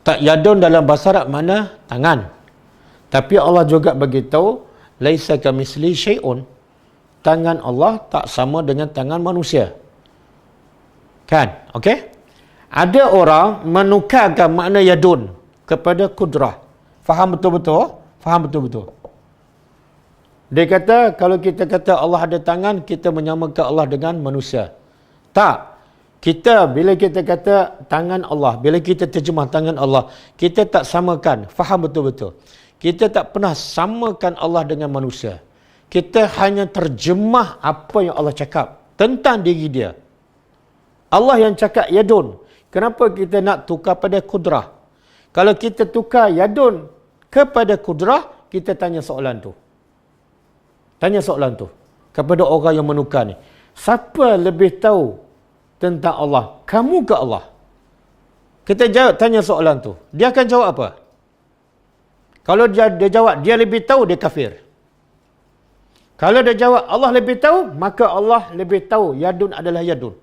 Tak, yadun dalam bahasa Arab mana? Tangan. Tapi Allah juga bagi tahu laisa kamitsli syai'un. Tangan Allah tak sama dengan tangan manusia. Kan? Okey? Ada orang menukarkan makna yadun kepada kudrah. Faham betul-betul? Faham betul-betul. Dia kata, kalau kita kata Allah ada tangan, kita menyamakan Allah dengan manusia. Tak. Kita, bila kita kata tangan Allah, bila kita terjemah tangan Allah, kita tak samakan. Faham betul-betul. Kita tak pernah samakan Allah dengan manusia. Kita hanya terjemah apa yang Allah cakap tentang diri dia. Allah yang cakap yadun. Kenapa kita nak tukar pada kudrah? Kalau kita tukar yadun kepada kudrah, kita tanya soalan tu. Tanya soalan tu kepada orang yang menukar ni. Siapa lebih tahu tentang Allah? Kamu ke Allah? Kita tanya soalan tu. Dia akan jawab apa? Kalau dia jawab dia lebih tahu, dia kafir. Kalau dia jawab Allah lebih tahu, maka Allah lebih tahu yadun adalah yadun.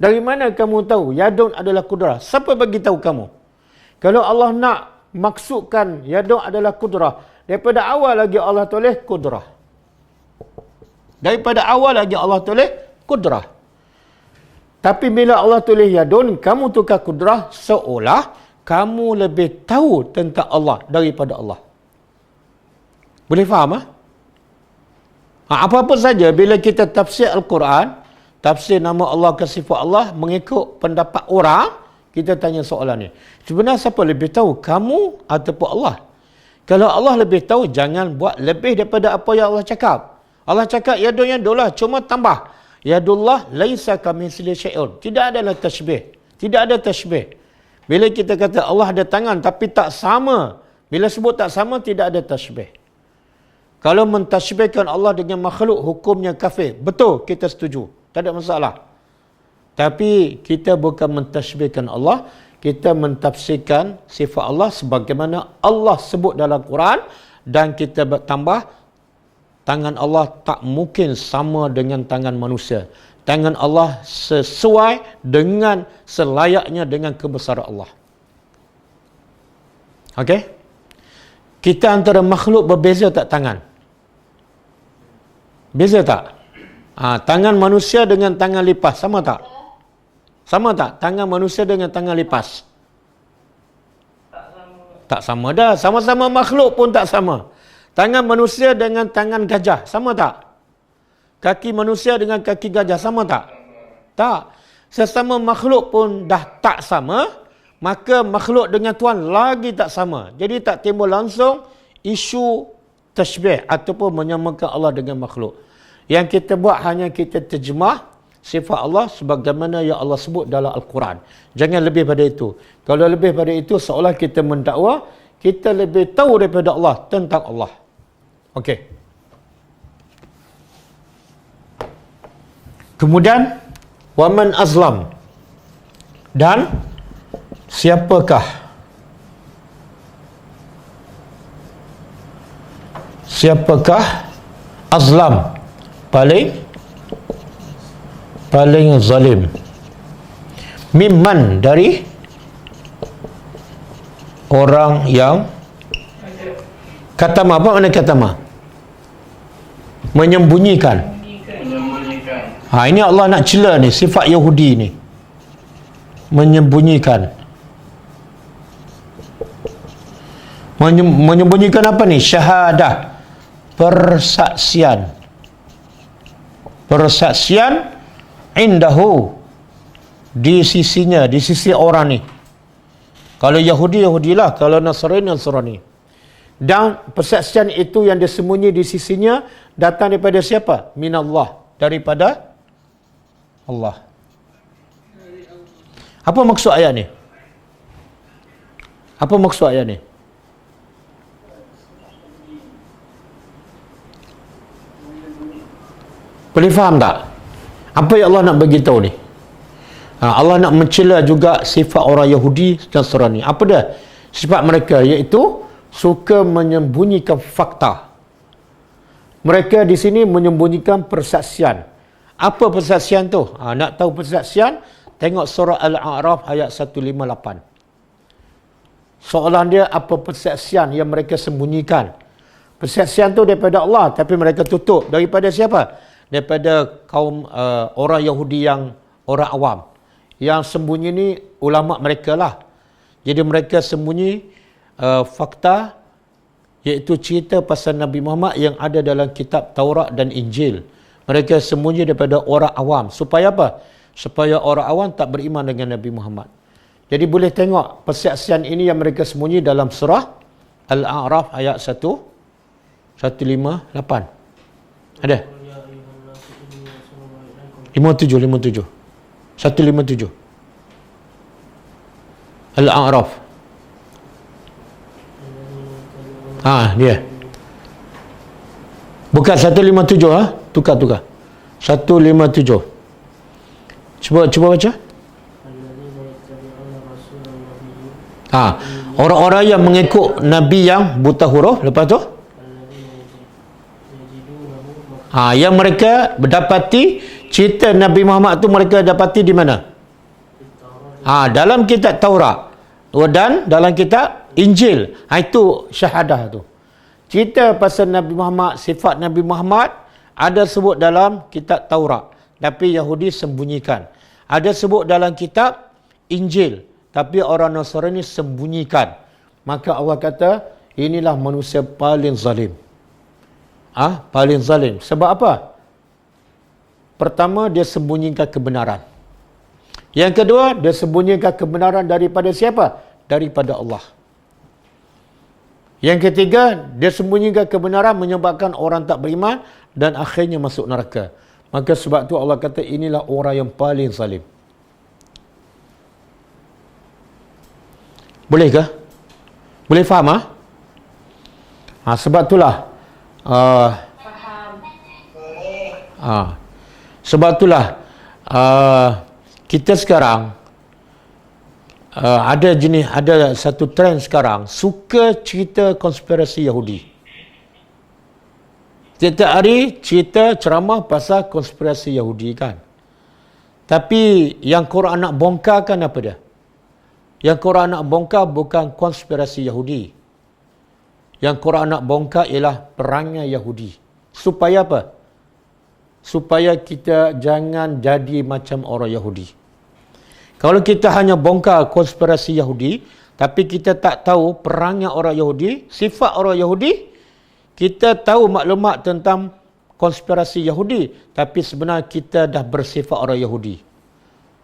Dari mana kamu tahu yadun adalah kudrah? Siapa bagi tahu kamu? Kalau Allah nak maksudkan yadun adalah kudrah, daripada awal lagi Allah tulis kudrah. Daripada awal lagi Allah tulis kudrah. Tapi bila Allah tulis yadun, kamu tukar kudrah, seolah kamu lebih tahu tentang Allah daripada Allah. Boleh faham? Apa-apa saja bila kita tafsir Al-Quran, tafsir nama Allah ke sifat Allah mengikut pendapat orang, kita tanya soalan ni. Sebenarnya siapa lebih tahu, kamu ataupun Allah? Kalau Allah lebih tahu, jangan buat lebih daripada apa yang Allah cakap. Allah cakap yadullah, cuma tambah. Yadullah laisa kamitslihi syai'un. Tidak adalah tashbih. Tidak ada tashbih. Bila kita kata Allah ada tangan tapi tak sama, bila sebut tak sama, tidak ada tashbih. Kalau mentashbihkan Allah dengan makhluk, hukumnya kafir. Betul, kita setuju. Tak ada masalah. Tapi kita bukan mentashbihkan Allah, kita mentafsirkan sifat Allah sebagaimana Allah sebut dalam Quran, dan kita tambah tangan Allah tak mungkin sama dengan tangan manusia. Tangan Allah sesuai dengan selayaknya dengan kebesaran Allah. Okey? Kita antara makhluk berbeza tak tangan? Beza tak? Tangan manusia dengan tangan lipas sama tak? Sama tak? Tangan manusia dengan tangan lipas? Tak sama dah. Sama-sama makhluk pun tak sama. Tangan manusia dengan tangan gajah sama tak? Kaki manusia dengan kaki gajah sama tak? Tak. Sesama makhluk pun dah tak sama, maka makhluk dengan Tuhan lagi tak sama. Jadi tak timbul langsung isu tashbih ataupun menyamakan Allah dengan makhluk. Yang kita buat hanya kita terjemah sifat Allah sebagaimana yang Allah sebut dalam Al-Quran. Jangan lebih pada itu. Kalau lebih pada itu, seolah kita mendakwa kita lebih tahu daripada Allah tentang Allah. Okey. Kemudian waman azlam, dan siapakah azlam, paling zalim, mimman, dari orang yang katama. Apa makna katama? Menyembunyikan. Ini Allah nak cela ni, sifat Yahudi ni. Menyembunyikan. Menyembunyikan apa ni? Syahadah. Persaksian. Persaksian indahu, di sisinya, di sisi orang ni. Kalau Yahudi, Yahudilah. Kalau Nasrani, Nasrani. Dan persaksian itu yang disembunyi di sisinya datang daripada siapa? Minallah. Daripada Allah. Apa maksud ayat ni? Apa maksud ayat ni? Boleh faham tak? Apa yang Allah nak bagi tahu ni? Allah nak mencela juga sifat orang Yahudi dan Nasrani. Apa dia? Sifat mereka iaitu suka menyembunyikan fakta. Mereka di sini menyembunyikan persaksian. Apa persaksian tu? Nak tahu persaksian? Tengok surah Al-A'raf ayat 158. Soalan dia, apa persaksian yang mereka sembunyikan? Persaksian tu daripada Allah, tapi mereka tutup. Daripada siapa? Daripada kaum orang Yahudi yang orang awam. Yang sembunyi ni ulama mereka lah. Jadi mereka sembunyi fakta, iaitu cerita pasal Nabi Muhammad yang ada dalam kitab Taurat dan Injil. Mereka sembunyi daripada orang awam. Supaya apa? Supaya orang awam tak beriman dengan Nabi Muhammad. Jadi boleh tengok persaksian ini yang mereka sembunyi dalam surah Al-A'raf ayat 158. Ada? 57. 157. Al-A'raf. Dia. Bukan 157 Tukar. 157. Cuba baca. Orang-orang yang mengikut Nabi yang buta huruf. Lepas tu yang mereka mendapati cerita Nabi Muhammad tu mereka dapati di mana? Dalam kitab Taurat dan dalam kitab Injil. Itu syahadah tu. Cerita pasal Nabi Muhammad, sifat Nabi Muhammad ada sebut dalam kitab Taurat, tapi Yahudi sembunyikan. Ada sebut dalam kitab Injil, tapi orang Nasrani sembunyikan. Maka Allah kata, inilah manusia paling zalim. Paling zalim. Sebab apa? Pertama, dia sembunyikan kebenaran. Yang kedua, dia sembunyikan kebenaran daripada siapa? Daripada Allah. Yang ketiga, dia sembunyikan kebenaran menyebabkan orang tak beriman dan akhirnya masuk neraka. Maka sebab tu Allah kata, inilah orang yang paling zalim. Boleh ke? Boleh faham? Sebab itulah Faham. sebab itulah kita sekarang ada satu trend sekarang suka cerita konspirasi Yahudi. Setiap hari cerita ceramah pasal konspirasi Yahudi kan. Tapi yang Quran nak bongkar kan apa dia? Yang Quran nak bongkar bukan konspirasi Yahudi. Yang Quran nak bongkar ialah perangai Yahudi. Supaya apa? Supaya kita jangan jadi macam orang Yahudi. Kalau kita hanya bongkar konspirasi Yahudi, tapi kita tak tahu perangai orang Yahudi, sifat orang Yahudi, kita tahu maklumat tentang konspirasi Yahudi, tapi sebenarnya kita dah bersifat orang Yahudi.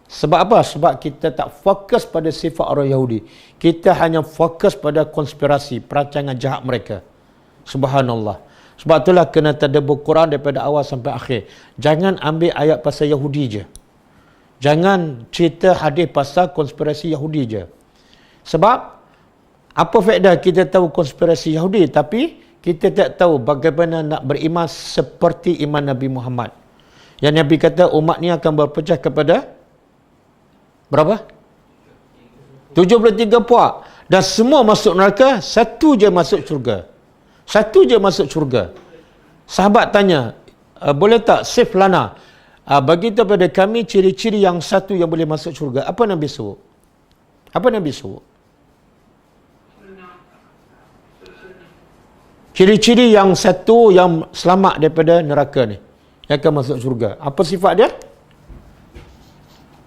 Sebab apa? Sebab kita tak fokus pada sifat orang Yahudi. Kita hanya fokus pada konspirasi, perancangan jahat mereka. Subhanallah. Sebab itulah kena tadabbur Quran daripada awal sampai akhir. Jangan ambil ayat pasal Yahudi je. Jangan cerita hadis pasal konspirasi Yahudi je. Sebab apa faedah kita tahu konspirasi Yahudi tapi kita tak tahu bagaimana nak beriman seperti iman Nabi Muhammad. Yang Nabi kata umat ni akan berpecah kepada berapa? 73 puak. Dan semua masuk neraka, satu je masuk syurga. Satu je masuk syurga. Sahabat tanya, boleh tak sif lana? Bagi kepada kami ciri-ciri yang satu yang boleh masuk syurga. Apa Nabi suruh? Apa Nabi suruh? Ciri-ciri yang satu yang selamat daripada neraka ni, yang akan masuk syurga. Apa sifat dia?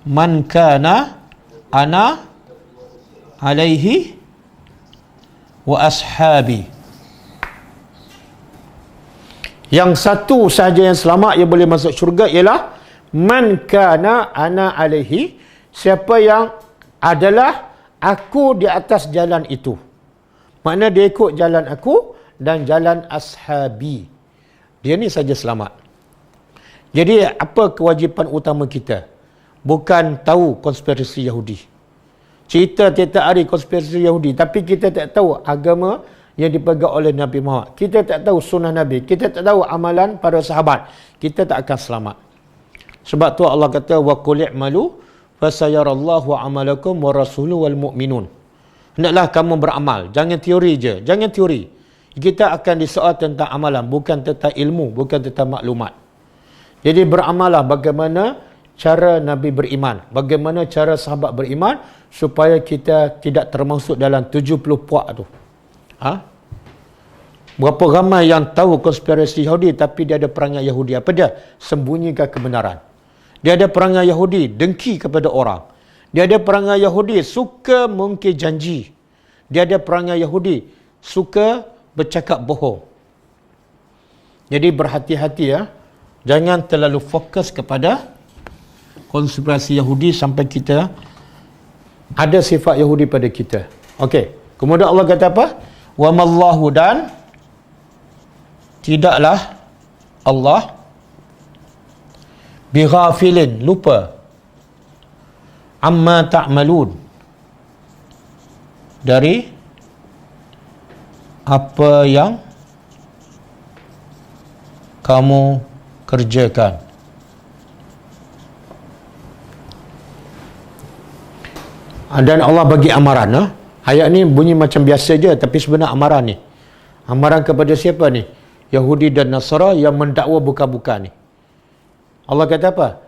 Man kana ana alaihi wa ashabi. Yang satu sahaja yang selamat yang boleh masuk syurga ialah man kana ana alaihi, siapa yang adalah aku di atas jalan itu. Makna dia ikut jalan aku dan jalan ashabi. Dia ni saja selamat. Jadi apa kewajipan utama kita? Bukan tahu konspirasi Yahudi. Cerita tiap hari konspirasi Yahudi, tapi kita tak tahu agama yang dipegang oleh Nabi Muhammad. Kita tak tahu sunnah Nabi. Kita tak tahu amalan para sahabat. Kita tak akan selamat. Sebab tu Allah kata wa qul i'malu fasayarallahu amalakum wa rasuluhu wal mu'minun. Hendaklah kamu beramal. Jangan teori je. Jangan teori. Kita akan disoal tentang amalan, bukan tentang ilmu, bukan tentang maklumat. Jadi beramallah bagaimana cara Nabi beriman, bagaimana cara sahabat beriman supaya kita tidak termasuk dalam 70 puak tu. Berapa ramai yang tahu konspirasi Yahudi tapi dia ada perangai Yahudi. Apa dia? Sembunyikan kebenaran. Dia ada perangai Yahudi, dengki kepada orang. Dia ada perangai Yahudi, suka mungkir janji. Dia ada perangai Yahudi, suka bercakap bohong. Jadi berhati-hati ya. Jangan terlalu fokus kepada konspirasi Yahudi sampai kita ada sifat Yahudi pada kita. Okey. Kemudian Allah kata apa? Wa mallahu, dan tidaklah Allah bighafilin, lupa, amma ta'malun, dari apa yang kamu kerjakan. Dan Allah bagi amaran. Ayat ni bunyi macam biasa je, tapi sebenarnya amaran ni. Amaran kepada siapa ni? Yahudi dan Nasara yang mendakwa bukan-bukan ni. Allah kata apa?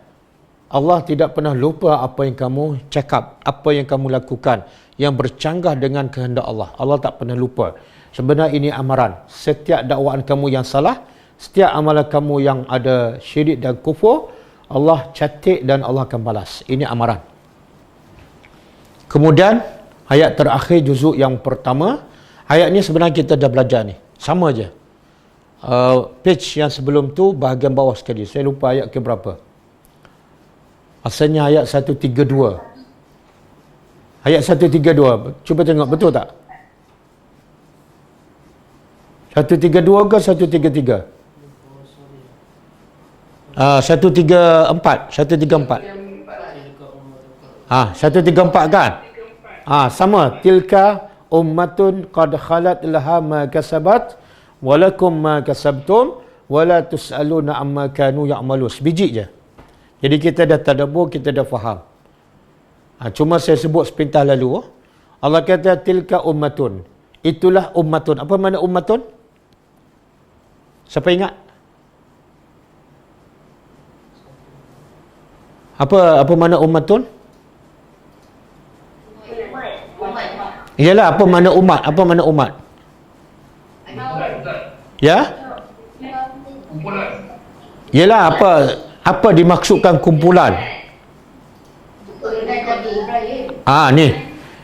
Allah tidak pernah lupa apa yang kamu cakap, apa yang kamu lakukan yang bercanggah dengan kehendak Allah. Allah tak pernah lupa. Sebenarnya ini amaran. Setiap dakwaan kamu yang salah, setiap amalan kamu yang ada syirik dan kufur, Allah catat dan Allah akan balas. Ini amaran. Kemudian ayat terakhir juzuk yang pertama, ayat ni sebenarnya kita dah belajar ni. Sama je. Page yang sebelum tu bahagian bawah sekali. Saya lupa ayat ke berapa. Asalnya ayat 132. Ayat 132. Cuba tengok betul tak? 132 ke 133? 134. 134. 134 kan? Sama. Tilka ummatun qad khalat laha ma kasabat walakum ma kasabtum wala tus'aluna amma kanu ya'malun. Sebiji je. Jadi kita dah tadabbur, kita dah faham. Cuma saya sebut sepintas lalu. Allah kata tilka ummatun. Itulah ummatun. Apa makna ummatun? Siapa ingat? Apa makna ummatun? Iyalah, apa makna umat? Apa makna umat? Ya? Iyalah, apa dimaksudkan kumpulan? Ni.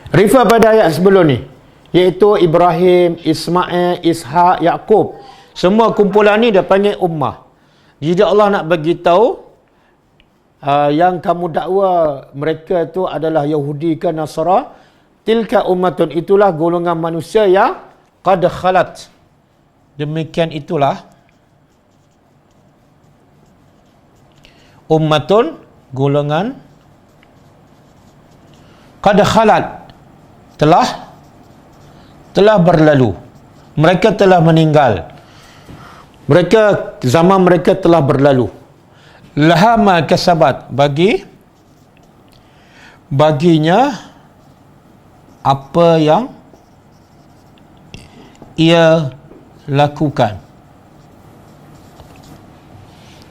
Refer pada ayat sebelum ni. Iaitu Ibrahim, Ismail, Ishak, Yaqub. Semua kumpulan ni dia panggil ummah. Jadi Allah nak bagi tahu yang kamu dakwa mereka itu adalah Yahudi ke Nasara, tilka ummatun, itulah golongan manusia yang qad khalat. Demikian itulah ummatun, golongan qad khalat, telah berlalu. Mereka telah meninggal. Zaman mereka telah berlalu. Laha ma kasabat, baginya apa yang ia lakukan.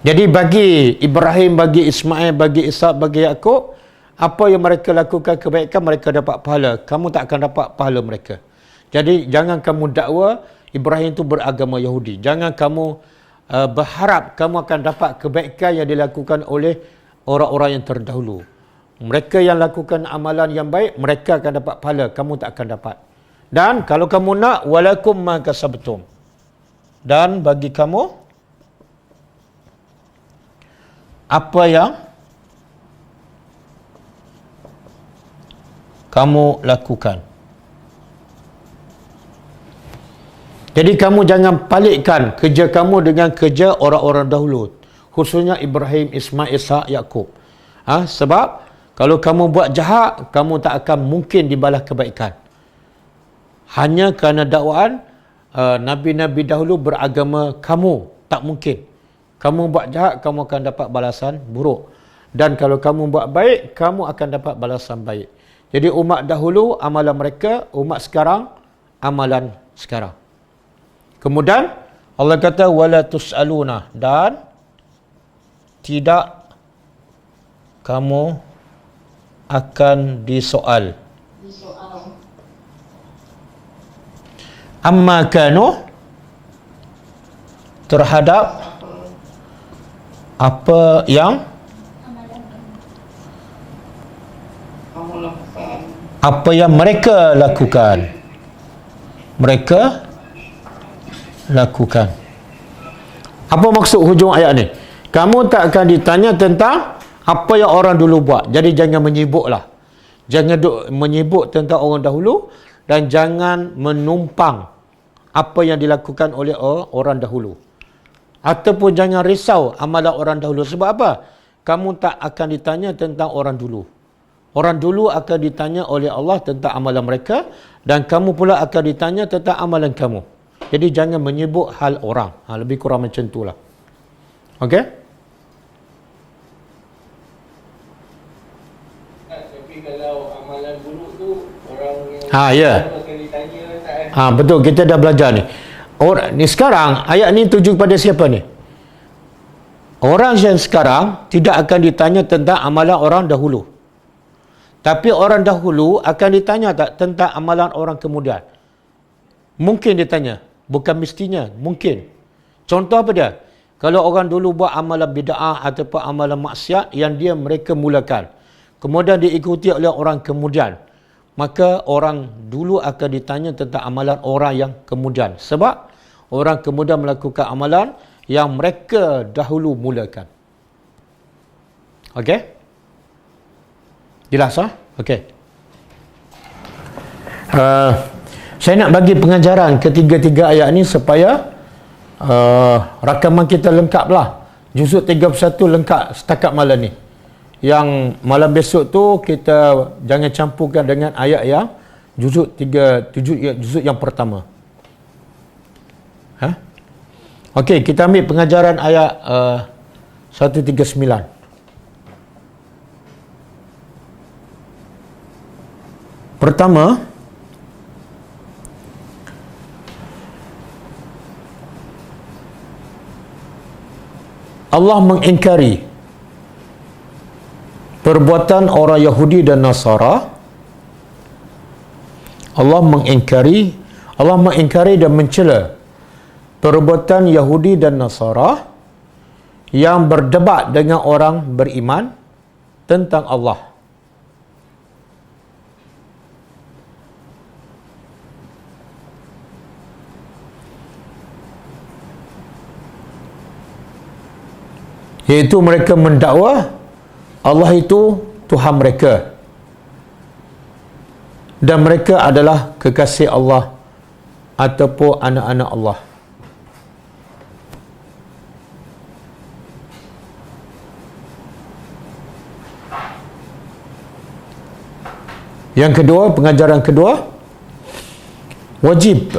Jadi bagi Ibrahim, bagi Ismail, bagi Ishak, bagi Yaqub, apa yang mereka lakukan kebaikan, mereka dapat pahala. Kamu tak akan dapat pahala mereka. Jadi jangan kamu dakwa Ibrahim itu beragama Yahudi. Jangan kamu berharap kamu akan dapat kebaikan yang dilakukan oleh orang-orang yang terdahulu. Mereka yang lakukan amalan yang baik, mereka akan dapat pahala, kamu tak akan dapat. Dan kalau kamu nak, walakum ma kasabtum, dan bagi kamu apa yang kamu lakukan. Jadi kamu jangan palikkan kerja kamu dengan kerja orang-orang dahulu, khususnya Ibrahim, Ismail, Ishak, Yaqub. Sebab kalau kamu buat jahat, kamu tak akan mungkin dibalas kebaikan. Hanya kerana dakwaan Nabi-Nabi dahulu beragama kamu, tak mungkin. Kamu buat jahat, kamu akan dapat balasan buruk. Dan kalau kamu buat baik, kamu akan dapat balasan baik. Jadi umat dahulu, amalan mereka, umat sekarang, amalan sekarang. Kemudian, Allah kata, wala tus'aluna, dan tidak kamu akan disoal. Amma kanu, terhadap apa yang mereka lakukan. Apa maksud hujung ayat ni? Kamu tak akan ditanya tentang apa yang orang dulu buat. Jadi jangan menyibuklah. Jangan menyibuk tentang orang dahulu, dan jangan menumpang apa yang dilakukan oleh orang dahulu. Ataupun jangan risau amalan orang dahulu. Sebab apa? Kamu tak akan ditanya tentang orang dulu. Orang dulu akan ditanya oleh Allah tentang amalan mereka dan kamu pula akan ditanya tentang amalan kamu. Jadi jangan menyebut hal orang. Lebih kurang macam itulah. Okey? Tapi kalau amalan buruk tu orang yang Ya. akan ditanya tak Betul, kita dah belajar ni. Ni sekarang ayat ni tuju kepada siapa ni? Orang yang sekarang tidak akan ditanya tentang amalan orang dahulu. Tapi orang dahulu akan ditanya tak tentang amalan orang kemudian. Mungkin ditanya, bukan mestinya, mungkin. Contoh apa dia? Kalau orang dulu buat amalan bid'ah ataupun amalan maksiat yang mereka mulakan, kemudian diikuti oleh orang kemudian, maka orang dulu akan ditanya tentang amalan orang yang kemudian. Sebab orang kemudian melakukan amalan yang mereka dahulu mulakan. Okey? Jelas? Okey. Saya nak bagi pengajaran ketiga-tiga ayat ni supaya rakaman kita lengkap lah. Juzuk 31 lengkap setakat malam ni. Yang malam besok tu kita jangan campurkan dengan ayat yang juzuk 37, juzuk yang pertama. Okey, kita ambil pengajaran ayat 139. Pertama, Allah mengingkari perbuatan orang Yahudi dan Nasara. Allah mengingkari dan mencela perbuatan Yahudi dan Nasara yang berdebat dengan orang beriman tentang Allah. Iaitu mereka mendakwa Allah itu Tuhan mereka dan mereka adalah kekasih Allah ataupun anak-anak Allah. Yang kedua, pengajaran kedua, wajib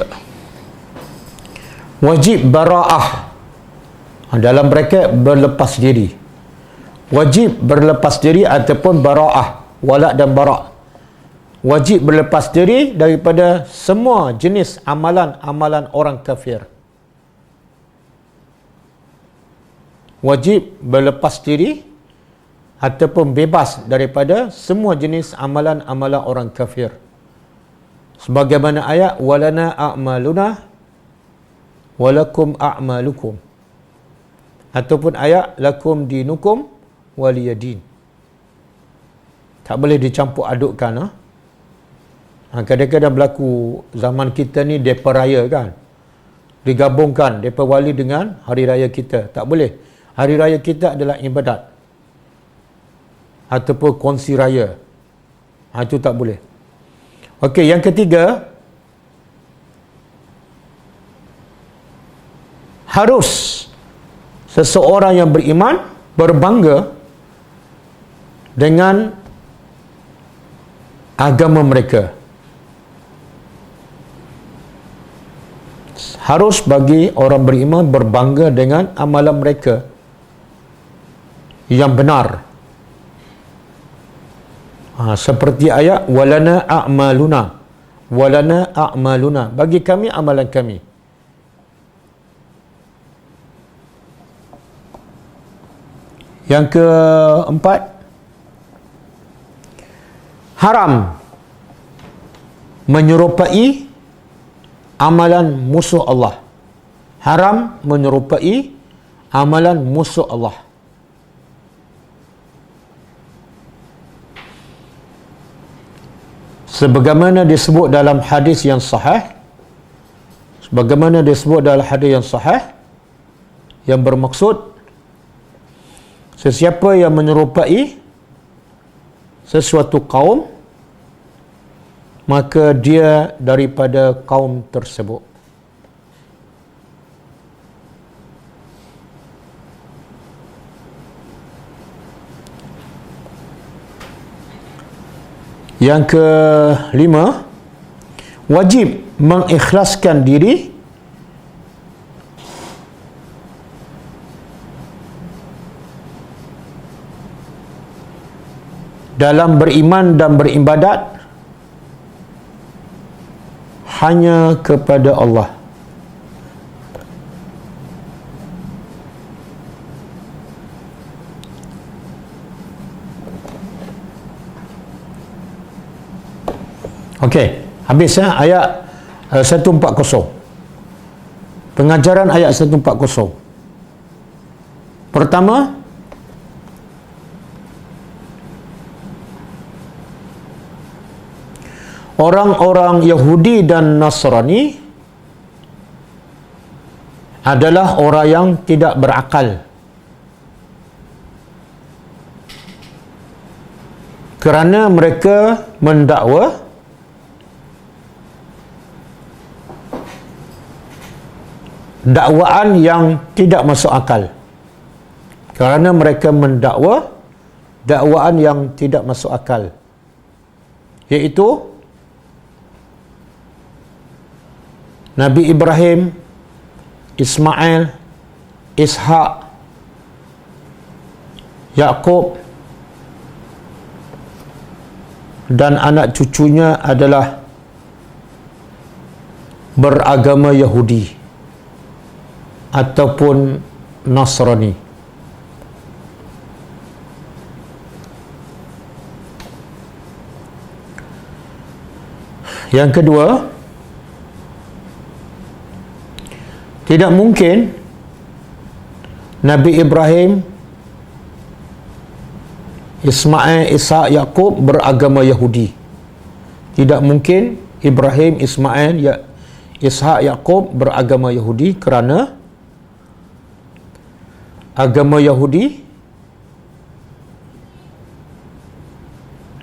bara'ah, dalam braket berlepas diri. Wajib berlepas diri ataupun bara'ah, wala' dan bara'. Wajib berlepas diri daripada semua jenis amalan-amalan orang kafir. Wajib berlepas diri ataupun bebas daripada semua jenis amalan-amalan orang kafir. Sebagaimana ayat walana a'maluna walakum a'malukum, ataupun ayat lakum dinukum waliyadin. Tak boleh dicampur adukkan. Kadang-kadang berlaku zaman kita ni depa raya kan, digabungkan depa wali dengan hari raya kita. Tak boleh. Hari raya kita adalah ibadat ataupun kongsi raya. Itu tak boleh. Okey, yang ketiga, harus seseorang yang beriman berbangga dengan agama mereka. Harus bagi orang beriman berbangga dengan amalan mereka yang benar. Seperti ayat walana a'maluna, bagi kami amalan kami. Yang keempat, haram menyerupai amalan musuh Allah. Haram menyerupai amalan musuh Allah. Sebagaimana disebut dalam hadis yang sahih, yang bermaksud sesiapa yang menyerupai sesuatu kaum, maka dia daripada kaum tersebut. Yang kelima, wajib mengikhlaskan diri dalam beriman dan beribadat hanya kepada Allah. Okey, habis ya ayat 140. Pengajaran ayat 140. Pertama, orang-orang Yahudi dan Nasrani adalah orang yang tidak berakal. Kerana mereka mendakwa dakwaan yang tidak masuk akal. Kerana mereka mendakwa dakwaan yang tidak masuk akal, iaitu Nabi Ibrahim, Ismail, Ishak, Yakub dan anak cucunya adalah beragama Yahudi ataupun Nasrani. Yang kedua, tidak mungkin Nabi Ibrahim, Ismail, Ishak, Yakub beragama Yahudi. Tidak mungkin Ibrahim, Ismail, Ishak, Yakub beragama Yahudi kerana agama Yahudi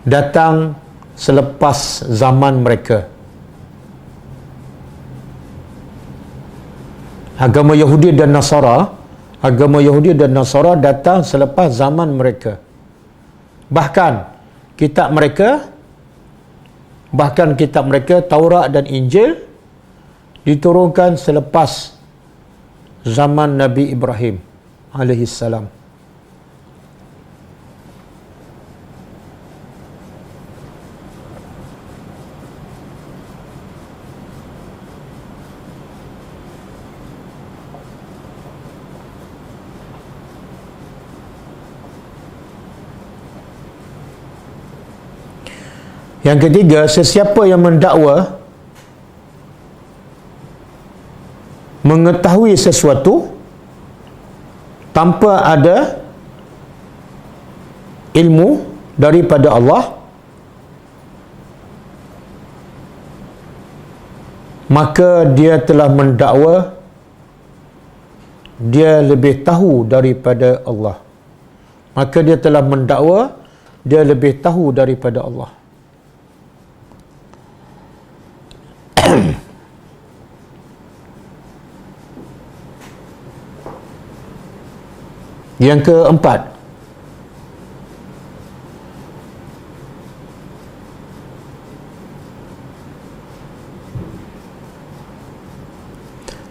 datang selepas zaman mereka. Agama Yahudi dan Nasara datang selepas zaman mereka. Bahkan kitab mereka Taurat dan Injil diturunkan selepas zaman Nabi Ibrahim alaihi salam. Yang ketiga, sesiapa yang mendakwa mengetahui sesuatu tanpa ada ilmu daripada Allah, maka dia telah mendakwa dia lebih tahu daripada Allah. Maka dia telah mendakwa dia lebih tahu daripada Allah. Yang keempat,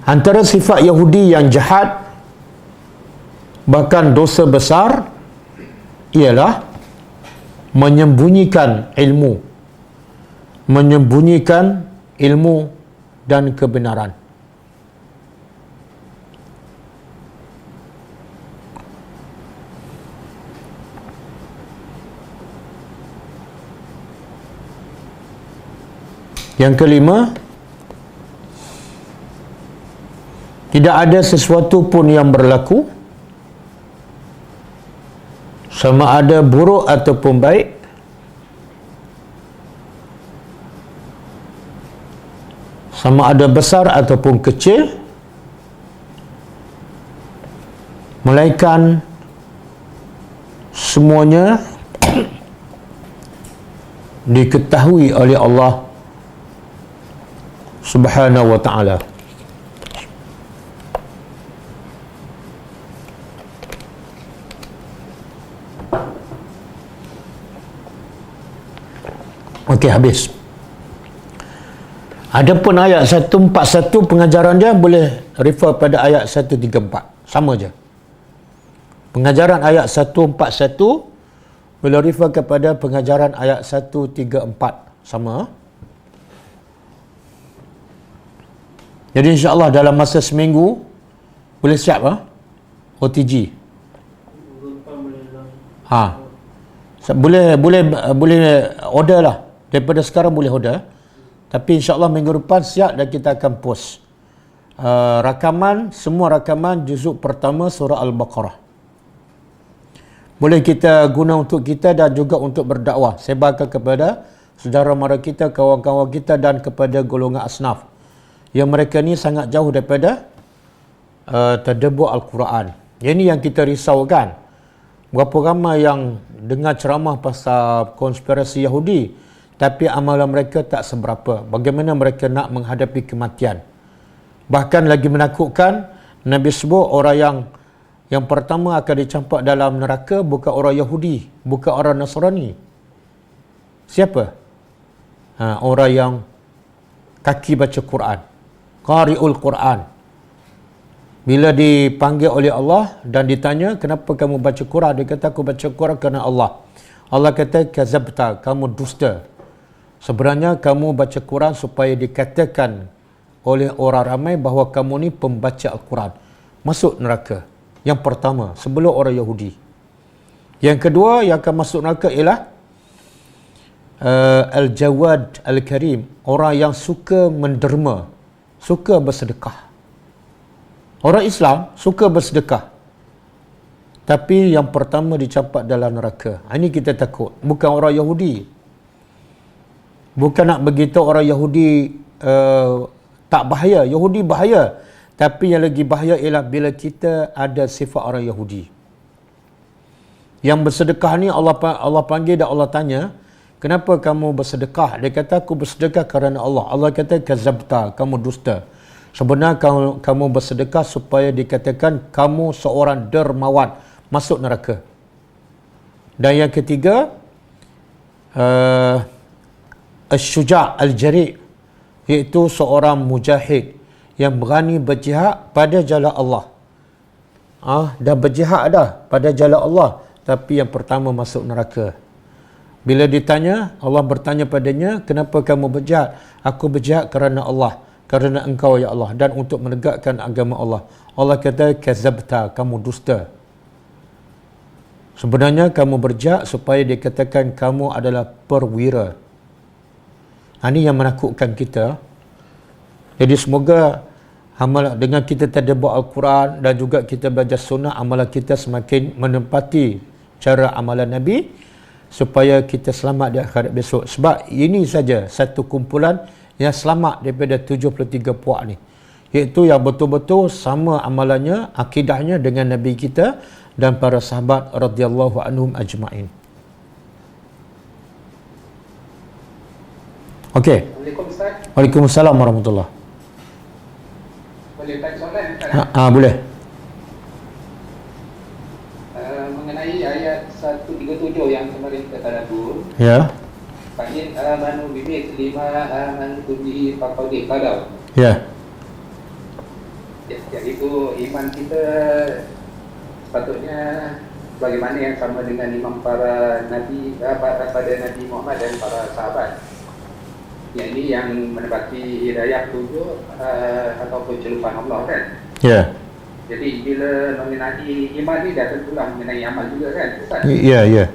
antara sifat Yahudi yang jahat, bahkan dosa besar, ialah menyembunyikan ilmu dan kebenaran. Yang kelima, tidak ada sesuatu pun yang berlaku, sama ada buruk ataupun baik, sama ada besar ataupun kecil, melainkan semuanya diketahui oleh Allah Subhanahu wa ta'ala. Okey, habis. Adapun ayat 141 pengajaran dia boleh refer pada ayat 134. Sama je. Pengajaran ayat 141 boleh refer kepada pengajaran ayat 134. Sama. Jadi insya-Allah dalam masa seminggu boleh siap OTG. Boleh order lah. Daripada sekarang boleh order. Tapi insya-Allah minggu depan siap dan kita akan post semua rakaman juzuk pertama surah Al-Baqarah. Boleh kita guna untuk kita dan juga untuk berdakwah. Sebarkan kepada saudara mara kita, kawan-kawan kita dan kepada golongan asnaf. Yang mereka ni sangat jauh daripada tadabbur Al-Quran. Ini yang kita risaukan. Berapa ramai yang dengar ceramah pasal konspirasi Yahudi tapi amalan mereka tak seberapa. Bagaimana mereka nak menghadapi kematian. Bahkan lagi menakutkan, Nabi sebut orang yang pertama akan dicampak dalam neraka bukan orang Yahudi, bukan orang Nasrani. Siapa? Orang yang kaki baca Quran. Qari'ul Quran. Bila dipanggil oleh Allah dan ditanya, kenapa kamu baca Quran? Dia kata, aku baca Quran kerana Allah. Allah kata, kazabta, kamu dusta. Sebenarnya kamu baca Quran supaya dikatakan oleh orang ramai bahawa kamu ni pembaca Al-Quran. Masuk neraka. Yang pertama, sebelum orang Yahudi. Yang kedua, yang akan masuk neraka ialah Al-Jawad Al-Karim. Orang yang suka menderma, suka bersedekah. Orang Islam suka bersedekah. Tapi yang pertama dicampak dalam neraka. Ini kita takut. Bukan orang Yahudi. Bukan nak beritahu orang Yahudi tak bahaya. Yahudi bahaya. Tapi yang lagi bahaya ialah bila kita ada sifat orang Yahudi. Yang bersedekah ni Allah panggil dan Allah tanya, kenapa kamu bersedekah? Dia kata, aku bersedekah kerana Allah. Allah kata, kazabta, kamu dusta. Sebenarnya kamu bersedekah supaya dikatakan kamu seorang dermawan, masuk neraka. Dan yang ketiga, Asy-Syuja' Al-Jari', iaitu seorang mujahid yang berani berjihad pada jalan Allah. Dah berjihad dah pada jalan Allah, tapi yang pertama masuk neraka. Bila ditanya, Allah bertanya padanya, kenapa kamu berjihad? Aku berjihad kerana Allah, kerana engkau ya Allah, dan untuk menegakkan agama Allah. Allah kata, kazabta, kamu dusta. Sebenarnya kamu berjihad supaya dikatakan kamu adalah perwira. Ini yang menakutkan kita. Jadi semoga dengan kita tadabbur Al-Quran dan juga kita belajar sunnah, amalan kita semakin menempati cara amalan Nabi supaya kita selamat di akhirat besok. Sebab ini saja satu kumpulan yang selamat daripada 73 puak ni, iaitu yang betul-betul sama amalannya, akidahnya dengan Nabi kita dan para sahabat radhiyallahu anhum ajma'in. Okey. Assalamualaikum Ustaz. Waalaikumsalam warahmatullahi. Boleh tanya soalan Ustaz? Boleh. Mengenai ayat 137 yang kemarin kita tadabbur. Ya. Fa'in amanu bihi lima amantu bihi faqad qadaw. Ya. Jadi itu iman kita sepatutnya bagaimana yang sama dengan iman para nabi pada Nabi Muhammad dan para sahabat. Yang ini yang menepati hidayah tujuh ataupun celupan Allah kan. Ya. Jadi bila mengenai iman ni dah tentulah mengenai amal juga kan Ustaz? Ya, ya.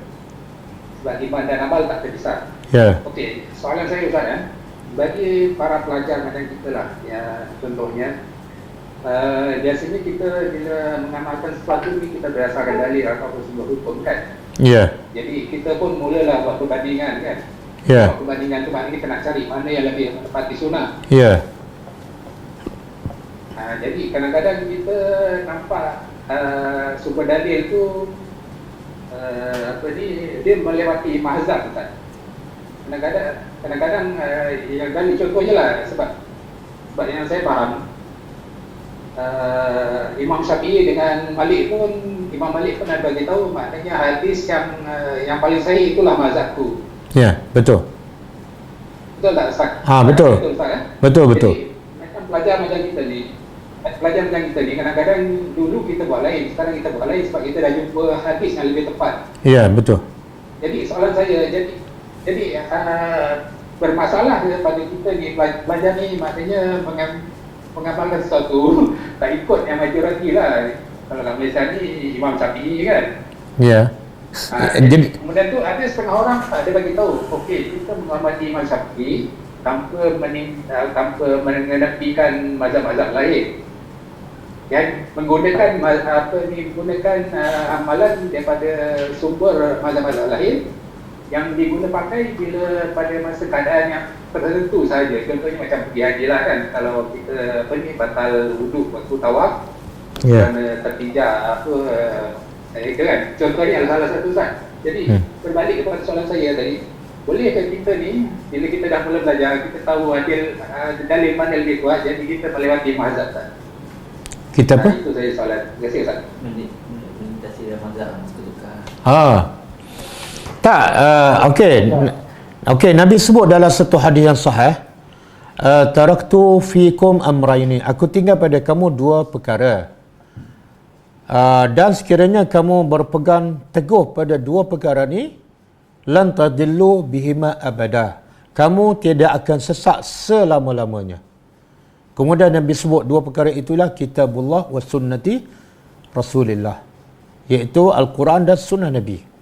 Sebab iman dan amal tak terpisah. Ya. Okey, soalan saya Ustaz bagi para pelajar macam kita lah, ya, contohnya biasanya kita bila mengamalkan sesuatu ni kita berdasarkan dalil ataupun sebuah hukum kan. Ya. Jadi kita pun mulalah buat perbandingan kan. Ya. Buat perbandingan tu maknanya kita nak cari mana yang lebih menepati sunnah. Ya. Jadi kadang-kadang kita nampak sumber dalil tu dia melewati mazhab Ustaz. Kadang-kadang yang dalil contohnya lah sebab yang saya faham Imam Syafi'i dengan Malik pun ada bagi tahu maknanya hadis yang paling sahih itulah mazhabku. Ya, betul. Betul tak Ustaz? Betul. Betul Ustaz kan? Betul. Jadi, macam pelajar macam kita ni, kadang-kadang dulu kita buat lain, sekarang kita buat lain sebab kita dah jumpa hadis yang lebih tepat. Ya, betul. Jadi soalan saya, jadi bermasalah pada kita ni, pelajar ni maknanya mengamalkan sesuatu tak ikut yang majoriti lah. Kalau dalam Malaysia ni Imam Syafi'i kan. Ya. Jadi kemudian tu ada setengah orang dia bagi tahu, okey, kita mengamati Imam Syafi'i tanpa mengenepikan mazhab-mazhab lain. Yang menggunakan amalan daripada sumber mazhab-mazhab lain yang diguna pakai bila pada masa keadaan yang tertentu saja. Contohnya macam pergi haji lah kan, kalau kita batal wuduk waktu tawaf, kerana terpijak itu kan. Contohnya adalah salah satu Ustaz. Jadi berbalik kepada soalan saya tadi, bolehkah kita ni bila kita dah mula belajar, kita tahu dalil mana lebih kuat, jadi kita melewati mazhab Ustaz? Kita apa? Itu saya soalan. Terima kasih Ustaz. Melintasi mazhab tukar. Tak, okey, Nabi sebut dalam satu hadis yang sahih, taraktu fikum amrayni, aku tinggal pada kamu dua perkara. Dan sekiranya kamu berpegang teguh pada dua perkara ni, lan tadillu bihima abada, kamu tidak akan sesat selama-lamanya. Kemudian Nabi sebut dua perkara itulah kitabullah wa sunnati Rasulillah, iaitu Al-Quran dan sunnah Nabi.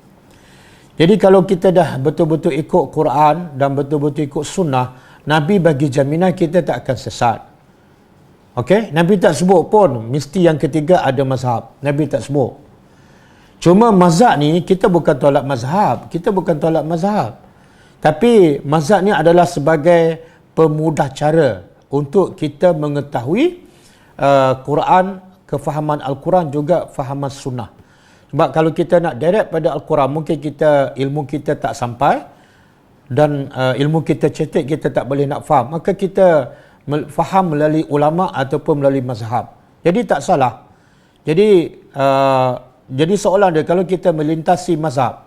Jadi kalau kita dah betul-betul ikut Quran dan betul-betul ikut sunnah, Nabi bagi jaminan kita tak akan sesat. Okey, Nabi tak sebut pun mesti yang ketiga ada mazhab. Nabi tak sebut. Cuma mazhab ni kita bukan tolak mazhab, Tapi mazhab ni adalah sebagai pemudah cara untuk kita mengetahui Quran, kefahaman Al-Quran juga fahaman sunnah. Sebab kalau kita nak direct pada Al-Quran, mungkin ilmu kita tak sampai dan ilmu kita cetek, kita tak boleh nak faham. Maka kita faham melalui ulama ataupun melalui mazhab. Jadi tak salah. Jadi soalan dia, kalau kita melintasi mazhab,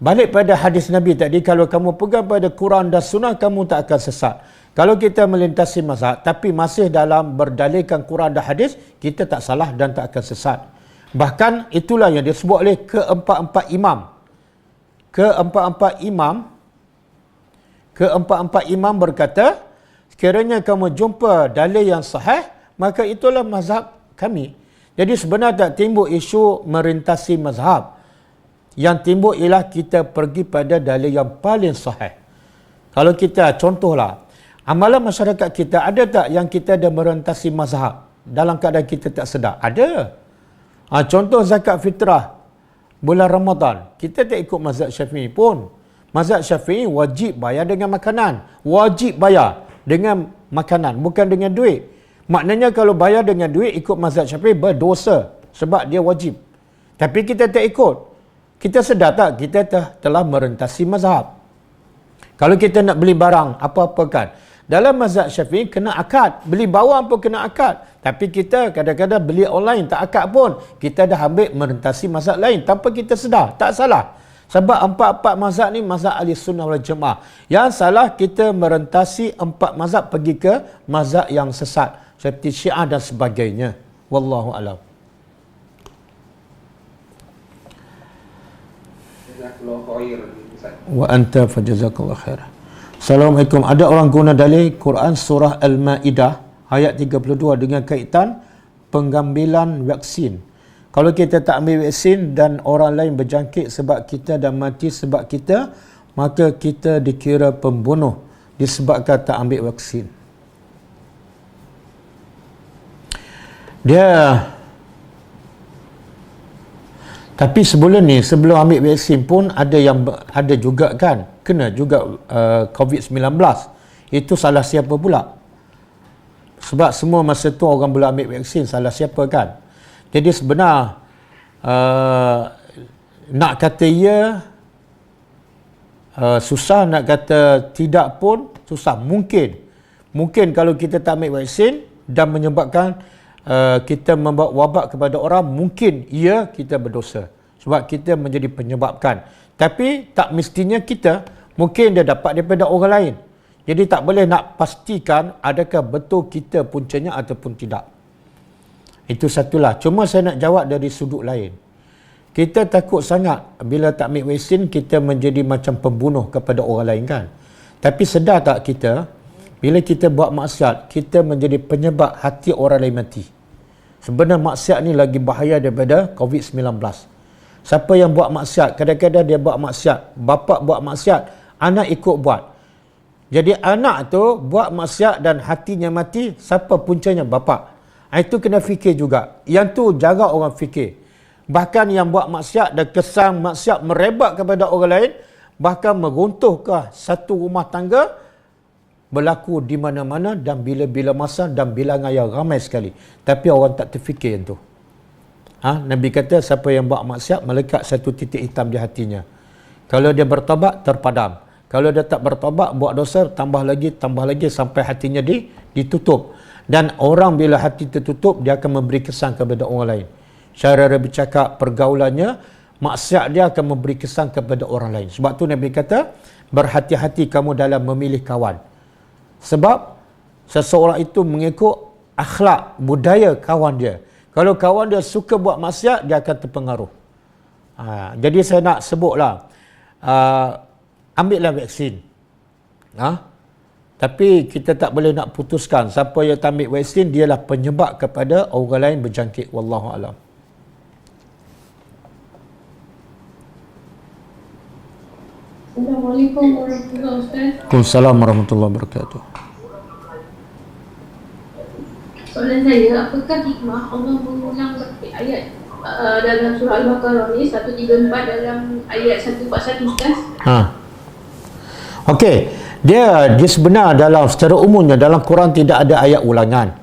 balik pada hadis Nabi tadi, kalau kamu pegang pada Quran dan sunnah, kamu tak akan sesat. Kalau kita melintasi mazhab tapi masih dalam berdalilkan Quran dan hadis, kita tak salah dan tak akan sesat. Bahkan itulah yang disebut oleh keempat-empat imam berkata, sekiranya kamu jumpa dalil yang sahih, maka itulah mazhab kami. Jadi sebenarnya tak timbul isu merintasi mazhab. Yang timbul ialah kita pergi pada dalil yang paling sahih. Kalau kita, contohlah, amalan masyarakat kita, ada tak yang kita dah merintasi mazhab dalam keadaan kita tak sedar? Ada. Contoh zakat fitrah bulan Ramadan, kita tak ikut mazhab Syafi'i pun. Mazhab Syafi'i wajib bayar dengan makanan. Wajib bayar dengan makanan, bukan dengan duit. Maknanya kalau bayar dengan duit ikut mazhab Syafi'i berdosa sebab dia wajib. Tapi kita tak ikut. Kita sedar tak kita telah merentasi mazhab. Kalau kita nak beli barang apa-apa kan, dalam mazhab Syafi'i kena akad, beli bawang pun kena akad. Tapi kita kadang-kadang beli online tak akad pun, kita dah ambil merentasi mazhab lain tanpa kita sedar. Tak salah. Sebab empat-empat mazhab ni mazhab ahli sunnah wal jamaah. Yang salah kita merentasi empat mazhab pergi ke mazhab yang sesat seperti Syiah dan sebagainya. Wallahu alam. Wa anta fajazakallahu khairan. Assalamualaikum. Ada orang guna dalil Quran surah Al-Maidah ayat 32 dengan kaitan pengambilan vaksin. Kalau kita tak ambil vaksin dan orang lain berjangkit sebab kita dan mati sebab kita, maka kita dikira pembunuh disebabkan tak ambil vaksin. Tapi sebelum ambil vaksin pun ada juga kan, kena juga COVID-19. Itu salah siapa pula? Sebab semua masa tu orang belum ambil vaksin, salah siapa kan? Jadi sebenar nak kata ya susah, nak kata tidak pun susah. Mungkin kalau kita tak ambil vaksin dan menyebabkan kita membawa wabak kepada orang, mungkin ya kita berdosa sebab kita menjadi penyebabkan. Tapi tak mestinya kita Mungkin dia dapat daripada orang lain. Jadi tak boleh nak pastikan adakah betul kita puncanya ataupun tidak. Itu satulah. Cuma saya nak jawab dari sudut lain. Kita takut sangat bila tak ambil vaksin kita menjadi macam pembunuh kepada orang lain kan. Tapi sedar tak kita, bila kita buat maksiat, kita menjadi penyebab hati orang lain mati. Sebenarnya maksiat ni lagi bahaya daripada COVID-19. Siapa yang buat maksiat, kadang-kadang dia buat maksiat, bapa buat maksiat, anak ikut buat. Jadi anak tu buat maksiat dan hatinya mati, siapa puncanya? Bapa. Itu kena fikir juga. Yang tu jarang orang fikir. Bahkan yang buat maksiat dan kesan maksiat merebak kepada orang lain, bahkan meruntuhkan satu rumah tangga, berlaku di mana-mana dan bila-bila masa dan bilangan yang ramai sekali. Tapi orang tak terfikir yang tu. Nabi kata siapa yang buat maksiat melekat satu titik hitam di hatinya. Kalau dia bertaubat terpadam. Kalau dia tak bertaubat buat dosa tambah lagi sampai hatinya ditutup. Dan orang bila hati tertutup dia akan memberi kesan kepada orang lain. Cara dia bercakap, pergaulannya, maksiat dia akan memberi kesan kepada orang lain. Sebab tu Nabi kata berhati-hati kamu dalam memilih kawan. Sebab seseorang itu mengikut akhlak, budaya kawan dia. Kalau kawan dia suka buat maksiat, dia akan terpengaruh. Jadi saya nak sebutlah, ambillah vaksin. Tapi kita tak boleh nak putuskan siapa yang tak ambil vaksin, dialah penyebab kepada orang lain berjangkit. Wallahualam. Assalamualaikum warahmatullahi wabarakatuh. Waalaikumsalam warahmatullahi wabarakatuh. Soalan saya, apakah hikmah Allah mengulang ayat dalam surah Al-Baqarah ni 134 dalam ayat 141 Ustaz? Okey, dia sebenar dalam secara umumnya dalam Quran tidak ada ayat ulangan.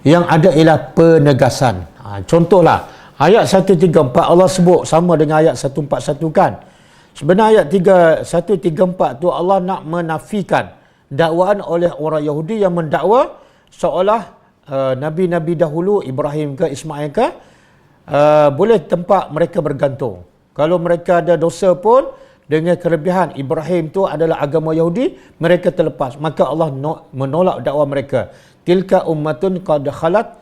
Yang ada ialah penegasan. Contohlah ayat 134 Allah sebut sama dengan ayat 141 kan. Sebenarnya ayat 134 tu Allah nak menafikan dakwaan oleh orang Yahudi yang mendakwa seolah Nabi-Nabi dahulu, Ibrahim ke Ismail ke, boleh tempat mereka bergantung. Kalau mereka ada dosa pun, dengan kelebihan Ibrahim tu adalah agama Yahudi, mereka terlepas. Maka Allah menolak dakwah mereka. Tilka ummatun qad khalat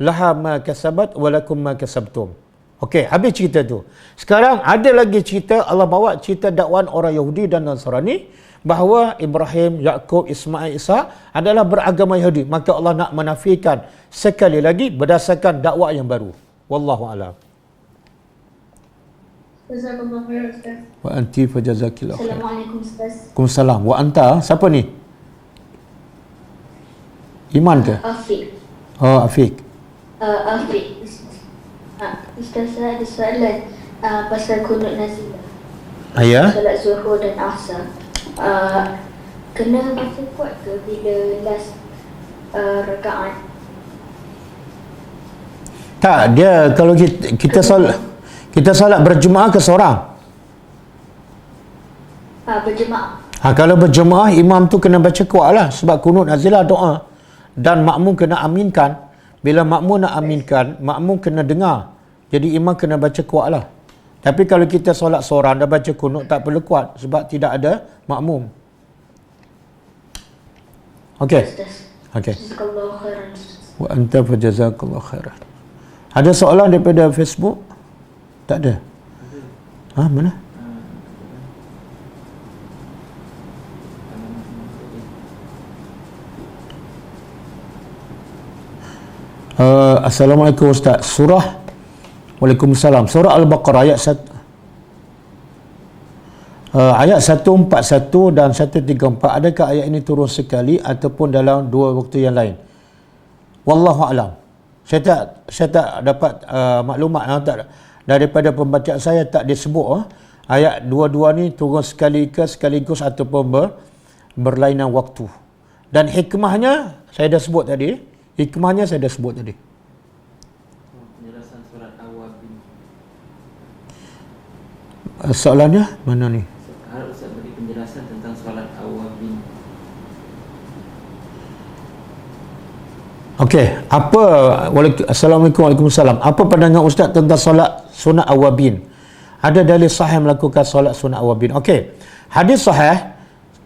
laha ma kasabat wa lakum ma kasabtum. Okey, habis cerita tu. Sekarang ada lagi cerita, Allah bawa cerita dakwaan orang Yahudi dan Nasrani bahawa Ibrahim, Yaqub, Ismail, Isa adalah beragama Yahudi. Maka Allah nak menafikan sekali lagi berdasarkan dakwah yang baru. Wallahu a'lam. Jazakallahu khairan Ustaz. Wa anti fajazakillahu khair. Assalamualaikum Ustaz. Waalaikumsalam. Wa anta, siapa ni? Iman ke? Afiq. Oh, Afiq. Afiq. Ustaz, saya ada soalan pasal kunut nazilah. Ya. Salat zuhur dan asar. Kena baca kuat ke bila last rakaat? Tak, dia kalau kita solat berjemaah ke seorang? Berjemaah. Kalau berjemaah imam tu kena baca kuat lah sebab kunut nazilah doa dan makmum kena aminkan. Bila makmum nak aminkan, makmum kena dengar. Jadi imam kena baca kuat lah. Tapi kalau kita solat seorang dah baca kunut tak perlu kuat sebab tidak ada makmum. Okey. Okey. Jazakallahu khairan. Wa anta fajazakallahu khairan. Ada soalan daripada Facebook? Tak ada. Mana? Assalamualaikum Ustaz. Waalaikumsalam. Surah Al-Baqarah ayat 141 dan 134. Adakah ayat ini turun sekali ataupun dalam dua waktu yang lain? Wallahu a'lam. Saya tak dapat maklumat daripada pembacaan saya tak disebut ayat dua-dua ni turun sekali ke sekaligus ataupun berlainan waktu. Dan hikmahnya saya dah sebut tadi. Penjelasan surat Awabin. Soalannya mana ni? Harap Ustaz beri penjelasan tentang solat Awabin. Okey, Assalamualaikum Waalaikumsalam. Apa pandangan Ustaz tentang solat sunat Awabin? Ada dalil sahih melakukan solat sunat Awabin? Okey. Hadis sahih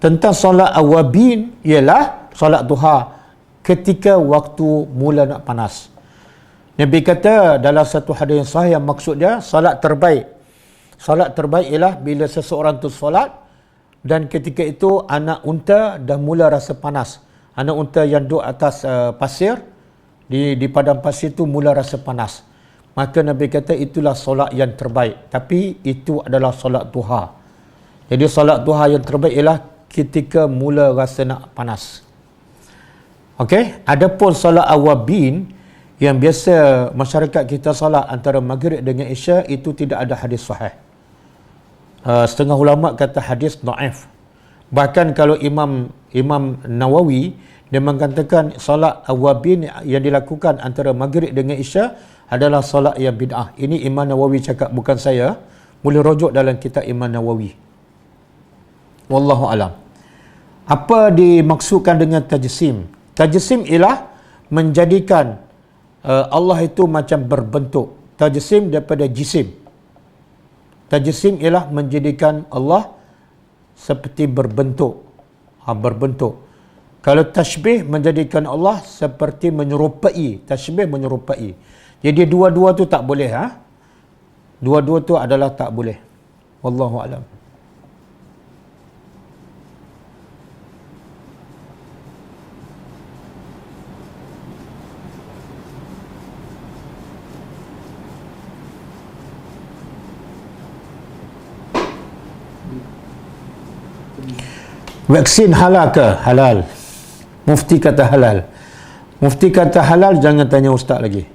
tentang solat awabin ialah solat duha ketika waktu mula nak panas. Nabi kata dalam satu hadis yang sahih yang maksud dia solat terbaik. Solat terbaik ialah bila seseorang tu solat dan ketika itu anak unta dah mula rasa panas. Anak unta yang duduk atas pasir di padang pasir tu mula rasa panas. Maka Nabi kata itulah solat yang terbaik. Tapi itu adalah solat duha. Jadi solat duha yang terbaik ialah ketika mula rasa nak panas. Okey, adapun solat awabin yang biasa masyarakat kita solat antara maghrib dengan isya itu tidak ada hadis sahih. Setengah ulama kata hadis dhaif. Bahkan kalau Imam Nawawi dia mengatakan solat awabin yang dilakukan antara maghrib dengan isya adalah solat yang bid'ah. Ini Imam Nawawi cakap, bukan saya. Boleh rujuk dalam kitab Imam Nawawi. Wallahu alam. Apa dimaksudkan dengan tajsim? Tajsim ialah menjadikan Allah itu macam berbentuk. Tajsim daripada jisim. Tajsim ialah menjadikan Allah seperti berbentuk. Berbentuk. Kalau tashbih menjadikan Allah seperti menyerupai. Tashbih menyerupai. Jadi dua-dua tu tak boleh. Dua-dua tu adalah tak boleh. Wallahu alam. Vaksin halal ke? Halal. Mufti kata halal. Mufti kata halal, jangan tanya ustaz lagi.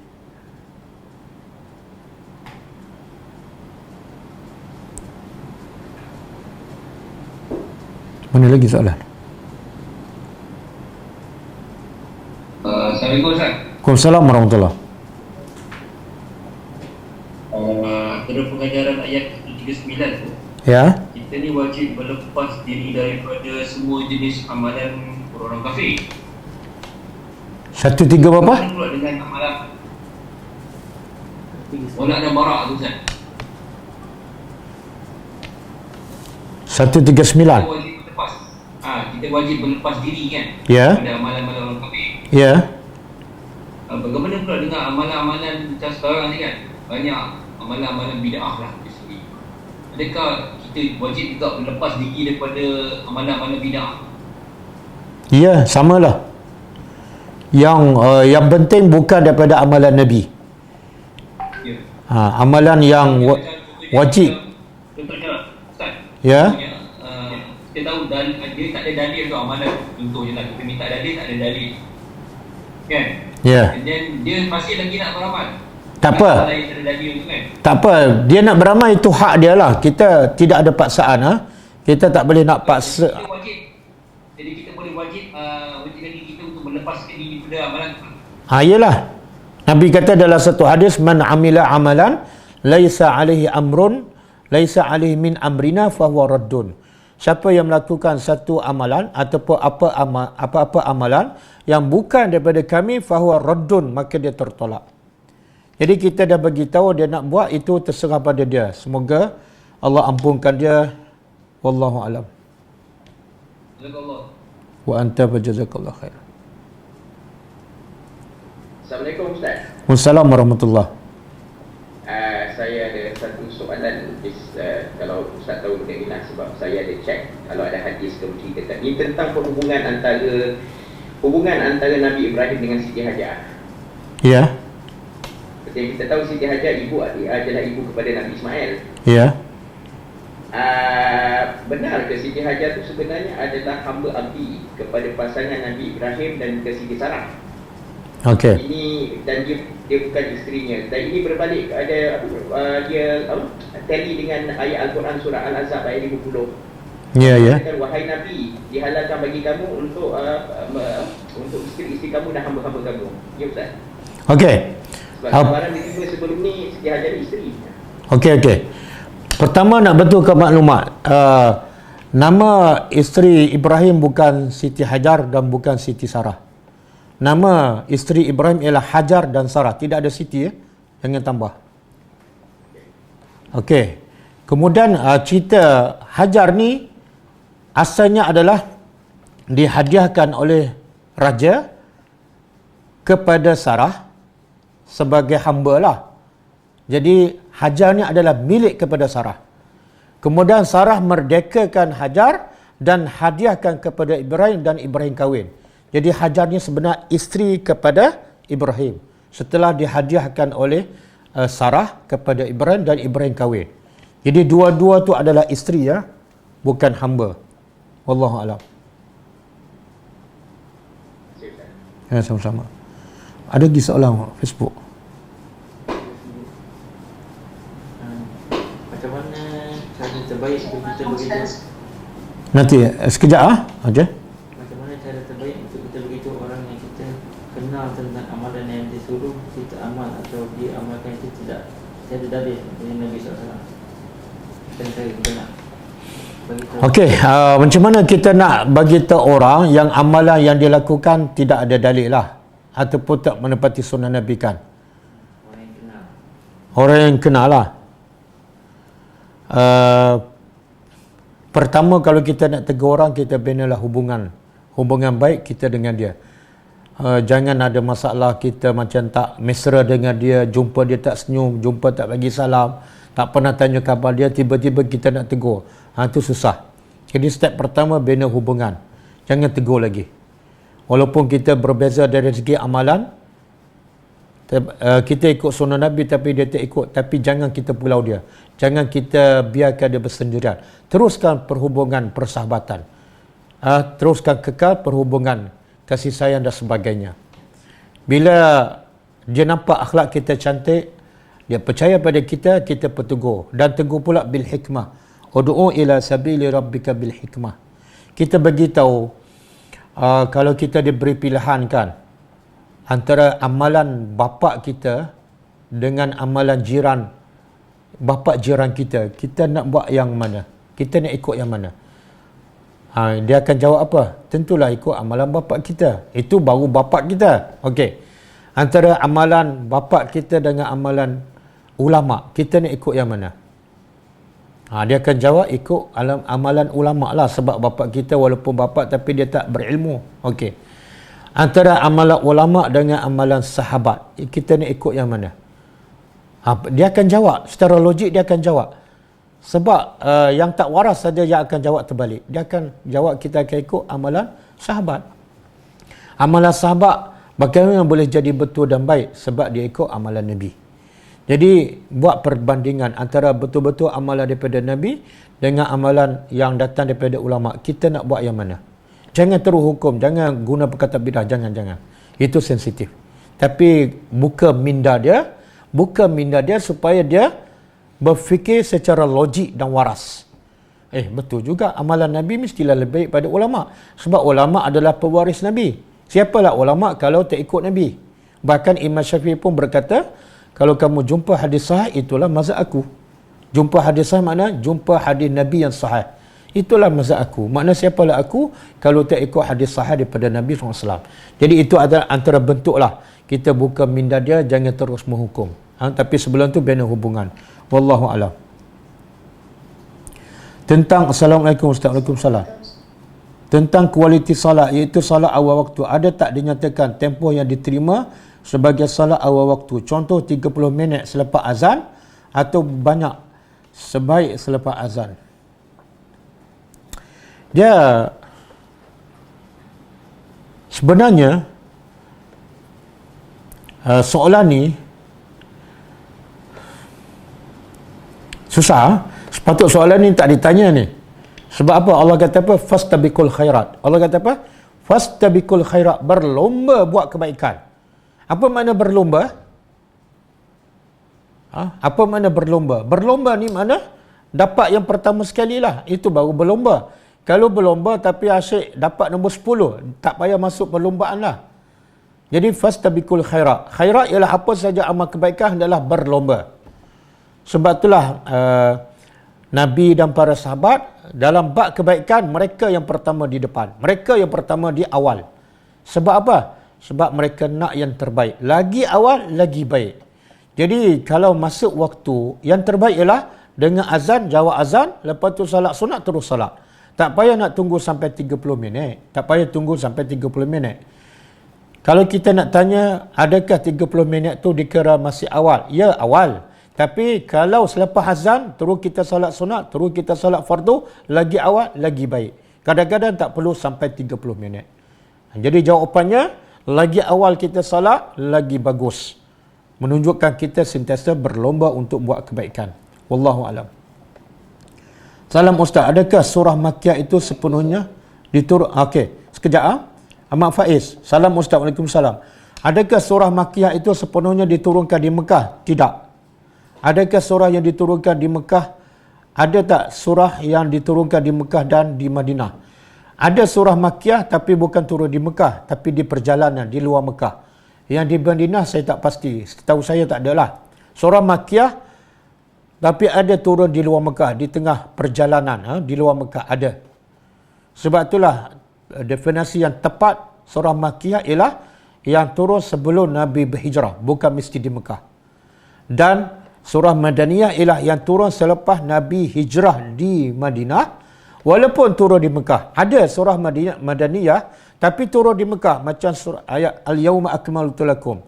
Mana lagi soalan? Assalamualaikum Ustaz. Waalaikumsalam warahmatullahi. Antara pengajaran ayat 39 tu, Ya. kita ni wajib berlepas diri daripada semua jenis amalan orang kafir. 1-3 berapa? Mana pula dengan amalan Wala' dan Bara' tu Ustaz? 139. Kita wajib berlepas. Kita wajib berlepas diri kan? Ya. Pada amalan-amalan orang kafir. Ya. Bagaimana pula dengan amalan-amalan macam sekarang ni kan? Banyak amalan-amalan bid'ah lah. Adakah kita wajib juga berlepas diri daripada amalan-amalan bid'ah? Ya, samalah. Yang penting bukan daripada amalan Nabi. Ya. Amalan yang wajib. Contohnya, Ustaz. Ya. Kita tahu dia tak ada dalil tu amalan. Contohnya lah, kita minta dalil, tak ada dalil. Kan? Ya. Dan dia masih lagi nak beramal. Tak apa. Lain tak ada dalil tu kan? Tak apa, dia nak beramal itu hak dia lah. Kita tidak ada paksaan. Kita tak boleh nak paksa. Kita wajib. Jadi kita boleh wajibkan diri kita untuk melepaskan diri pada amalan tu. Iyalah. Nabi kata dalam satu hadis, man amila amalan laisa alaihi amrun laisa alaihi min amrina fahuwa raddun. Siapa yang melakukan satu amalan ataupun apa-apa amalan yang bukan daripada kami fahuwa raddun, maka dia tertolak. Jadi kita dah bagi tahu dia nak buat, itu terserah pada dia. Semoga Allah ampunkan dia. Wallahu alam. Jazakallah. Wa anta fajazakallah khair. Assalamualaikum Ustaz. Waalaikumsalam warahmatullahi. Saya ada satu soalan, kalau Ustaz tahu mungkin lah, sebab saya ada cek kalau ada hadis ke cerita ini tentang hubungan antara Nabi Ibrahim dengan Siti Hajar. Ya. Seperti yang kita tahu, Siti Hajar adalah ibu kepada Nabi Ismail. Ya. Benar ke Siti Hajar itu sebenarnya adalah hamba abdi kepada pasangan Nabi Ibrahim dan ke Siti Sarah? Okey. Ini dan dia bukan isterinya. Dan ini berbalik ada dia tally dengan ayat Al-Quran surah Al-Ahzab ayat 50. Ya, ya. Katakan, wahai Nabi, dihalalkan bagi kamu untuk isteri-isteri kamu dan hamba-hamba kamu. Ya Ustaz. Okey. Sebab gambaran diterima sebelum ni Siti Hajar isteri. Okey. Pertama nak betulkan maklumat. Nama isteri Ibrahim bukan Siti Hajar dan bukan Siti Sarah. Nama isteri Ibrahim ialah Hajar dan Sarah. Tidak ada Siti ya. Jangan tambah. Okey. Kemudian cerita Hajar ni asalnya adalah dihadiahkan oleh raja kepada Sarah sebagai hamba lah. Jadi Hajar ni adalah milik kepada Sarah. Kemudian Sarah merdekakan Hajar dan hadiahkan kepada Ibrahim dan Ibrahim kahwin. Jadi Hajar ni sebenarnya isteri kepada Ibrahim setelah dihadiahkan oleh Sarah kepada Ibrahim dan Ibrahim kahwin. Jadi dua-dua tu adalah isteri ya, bukan hamba. Wallahu a'lam. Ya, sama-sama. Ada lagi soalan Facebook? Macam mana cara terbaik untuk kita beritahu? Nanti sekejap aja. Macam mana cara terbaik untuk kita beritahu orang yang kita kenal tentang amalan yang disuruh kita amal atau dia amalkan itu tidak tiada dalil dari Nabi SAW. Dan saya benar. Okey, macam mana kita nak bagi tahu orang yang amalan yang dilakukan tidak ada dalil lah ataupun tak menepati sunnah Nabi kan? Orang yang kenal lah. Pertama, kalau kita nak tegur orang, kita binalah hubungan baik kita dengan dia. Jangan ada masalah kita macam tak mesra dengan dia, jumpa dia tak senyum, jumpa tak bagi salam, tak pernah tanya khabar dia, tiba-tiba kita nak tegur. Itu susah. Jadi step pertama, bina hubungan. Jangan tegur lagi. Walaupun kita berbeza dari segi amalan, kita ikut sunnah Nabi tapi dia tak ikut, tapi jangan kita pulau dia. Jangan kita biarkan dia bersendirian. Teruskan perhubungan persahabatan. Teruskan kekal perhubungan kasih sayang dan sebagainya. Bila dia nampak akhlak kita cantik, dia percaya pada kita, kita bertegur. Dan tegur pula bil hikmah. Ud'u ila sabili rabbika bil hikmah. Kita beritahu kalau kita diberi pilihan kan antara amalan bapa kita dengan amalan jiran bapa jiran kita, kita nak buat yang mana? Kita nak ikut yang mana? Dia akan jawab apa? Tentulah ikut amalan bapa kita. Itu baru bapa kita. Okey. Antara amalan bapa kita dengan amalan ulama, kita nak ikut yang mana? Dia akan jawab ikut amalan ulama lah, sebab bapa kita walaupun bapa tapi dia tak berilmu. Okey. Antara amalan ulama dengan amalan sahabat, kita nak ikut yang mana? Dia akan jawab secara logik, dia akan jawab. Sebab yang tak waras saja yang akan jawab terbalik. Dia akan jawab kita akan ikut amalan sahabat. Amalan sahabat bagaimana boleh jadi betul dan baik? Sebab dia ikut amalan Nabi. Jadi buat perbandingan antara betul-betul amalan daripada Nabi dengan amalan yang datang daripada ulama. Kita nak buat yang mana? Jangan terus hukum, jangan guna perkataan bidah, jangan. Itu sensitif. Tapi buka minda dia supaya dia berfikir secara logik dan waras. Betul juga, amalan Nabi mestilah lebih baik pada ulama. Sebab ulama adalah pewaris Nabi. Siapalah ulama kalau tak ikut Nabi? Bahkan Imam Syafi'i pun berkata, kalau kamu jumpa hadis sahih, itulah mazhab aku. Jumpa hadis sahih makna jumpa hadis Nabi yang sahih. Itulah mazhab aku. Makna siapalah aku kalau tak ikut hadis sahih daripada Nabi SAW. Jadi itu adalah antara bentuk lah. Kita buka minda dia, jangan terus menghukum. Tapi sebelum tu bina hubungan. Wallahu a'lam. Tentang Assalamualaikum Ustaz. Waalaikumsalam. Tentang kualiti salat, iaitu salat awal waktu. Ada tak dinyatakan tempoh yang diterima sebagai salat awal waktu? Contoh 30 minit selepas azan atau banyak sebaik selepas azan. Dia sebenarnya soalan ni susah. Sepatut soalan ni tak ditanya ni. Sebab apa? Allah kata apa? Fastabiqul khairat. Allah kata apa? Fastabiqul khairat. Berlomba buat kebaikan. Apa makna berlomba? Apa makna berlomba? Berlomba ni mana? Dapat yang pertama sekali lah. Itu baru berlomba. Kalau berlomba tapi asyik dapat nombor 10, tak payah masuk perlombaan lah. Jadi fastabiqul khairat. Khairat ialah apa saja amal kebaikan adalah berlomba. Sebab itulah Nabi dan para sahabat dalam bab kebaikan, mereka yang pertama di depan. Mereka yang pertama di awal. Sebab apa? Sebab mereka nak yang terbaik. Lagi awal, lagi baik. Jadi kalau masuk waktu, yang terbaik ialah dengan azan, jawab azan, lepas tu salat sunat, terus salat. Tak payah nak tunggu sampai 30 minit. Tak payah tunggu sampai 30 minit. Kalau kita nak tanya, adakah 30 minit tu dikira masih awal? Ya, awal. Tapi kalau selepas azan, terus kita solat sunat, terus kita solat fardu, lagi awal, lagi baik. Kadang-kadang tak perlu sampai 30 minit. Jadi jawapannya, lagi awal kita solat, lagi bagus. Menunjukkan kita sentiasa berlomba untuk buat kebaikan. Wallahu a'lam. Salam Ustaz, adakah surah Makkiyah itu sepenuhnya okey, sekejap Ahmad Faiz. Salam Ustaz, Waalaikumsalam. Adakah surah Makkiyah itu sepenuhnya diturunkan di Mekah? Tidak. Adakah surah yang diturunkan di Mekah? Ada tak surah yang diturunkan di Mekah dan di Madinah? Ada surah Makkiyah tapi bukan turun di Mekah, tapi di perjalanan di luar Mekah. Yang di Madinah saya tak pasti. Setahu saya tak adalah. Surah Makkiyah tapi ada turun di luar Mekah, di tengah perjalanan, di luar Mekah ada. Sebab itulah definisi yang tepat surah Makkiyah ialah yang turun sebelum Nabi berhijrah, bukan mesti di Mekah. Dan surah Madaniyah ialah yang turun selepas Nabi hijrah di Madinah, walaupun turun di Mekah. Ada surah Madaniyah tapi turun di Mekah, macam surah ayat Al-Yawma Akmaltu Lakum.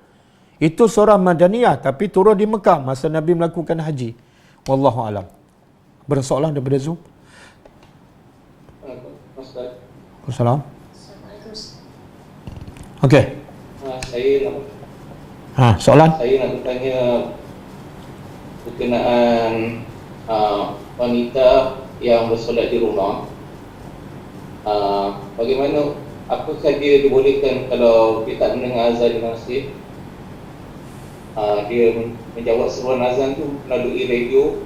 Itu surah Madaniyah tapi turun di Mekah masa Nabi melakukan haji. Wallahu alam. Bersoalan daripada Zoom? Ustaz. Assalamualaikum. Okey. Soalan? Saya nak bertanya berkenaan wanita yang bersolat di rumah. Bagaimana, apakah dia dibolehkan kalau dia tak mendengar azan di masjid? Dia menjawab seruan azan tu melalui radio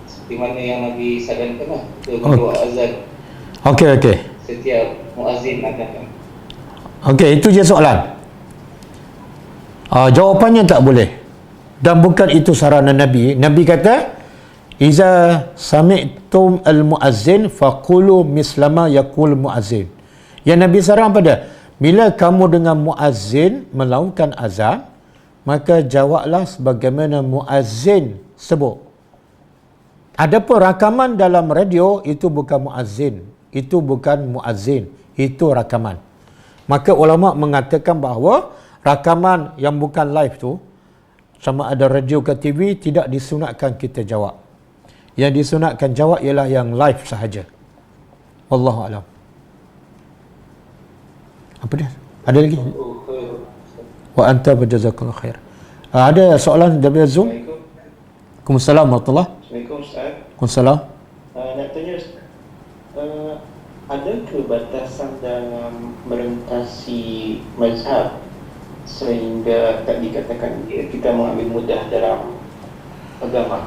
seperti mana yang Nabi sadankan lah, kita menjawab azan. Okey. Setiap muazzin akan. Okey, itu je soalan. Jawapannya tak boleh. Dan bukan itu saranan Nabi. Nabi kata, "Iza sami'tum al-muazzin faqulu mislama yaqul muazzin." Yang Nabi saran pada, bila kamu dengar muazzin melaungkan azan, maka jawablah sebagaimana muazzin sebut. Adapun rakaman dalam radio itu bukan muazzin, itu bukan muazzin, itu rakaman. Maka ulama mengatakan bahawa rakaman yang bukan live tu, sama ada radio ke TV, tidak disunatkan kita jawab. Yang disunatkan jawab ialah yang live sahaja. Wallahu a'lam. Apa dia? Ada lagi? Wa anta jazakallahu khair. Ada soalan dari Zoom? Waalaikumsalam warahmatullahi. Assalamualaikum Ustaz. Waalaikumsalam. Nak tanya, ada kebatasan dalam merentasi mazhab sehingga tak dikatakan kita mengambil mudah dalam agama?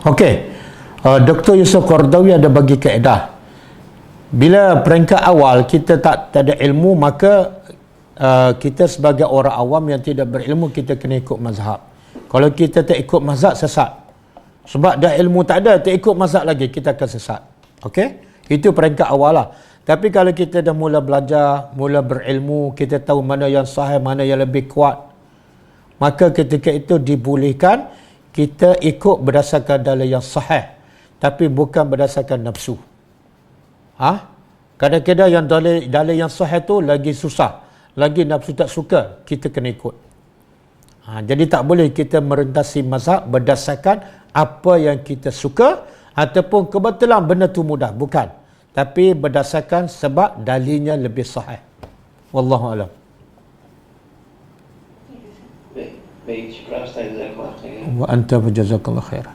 Okey. Dr. Yusuf Qardawi ada bagi kaedah. Bila peringkat awal kita tak ada ilmu, maka kita sebagai orang awam yang tidak berilmu, kita kena ikut mazhab. Kalau kita tak ikut mazhab, sesat. Sebab dah ilmu tak ada, tak ikut mazhab lagi, kita akan sesat. Okey? Itu peringkat awal lah. Tapi kalau kita dah mula belajar, mula berilmu, kita tahu mana yang sahih, mana yang lebih kuat, maka ketika itu dibolehkan kita ikut berdasarkan dalil yang sahih, tapi bukan berdasarkan nafsu. Kadang-kadang yang dalil yang sahih tu lagi susah, lagi nafsu tak suka, kita kena ikut. Jadi tak boleh kita merentasi mazhab berdasarkan apa yang kita suka ataupun kebetulan benda tu mudah, bukan. Tapi berdasarkan sebab dalilnya lebih sahih. Wallahu a'lam. Baik, syukur Ustaz. Wa anta jazakallahu khair.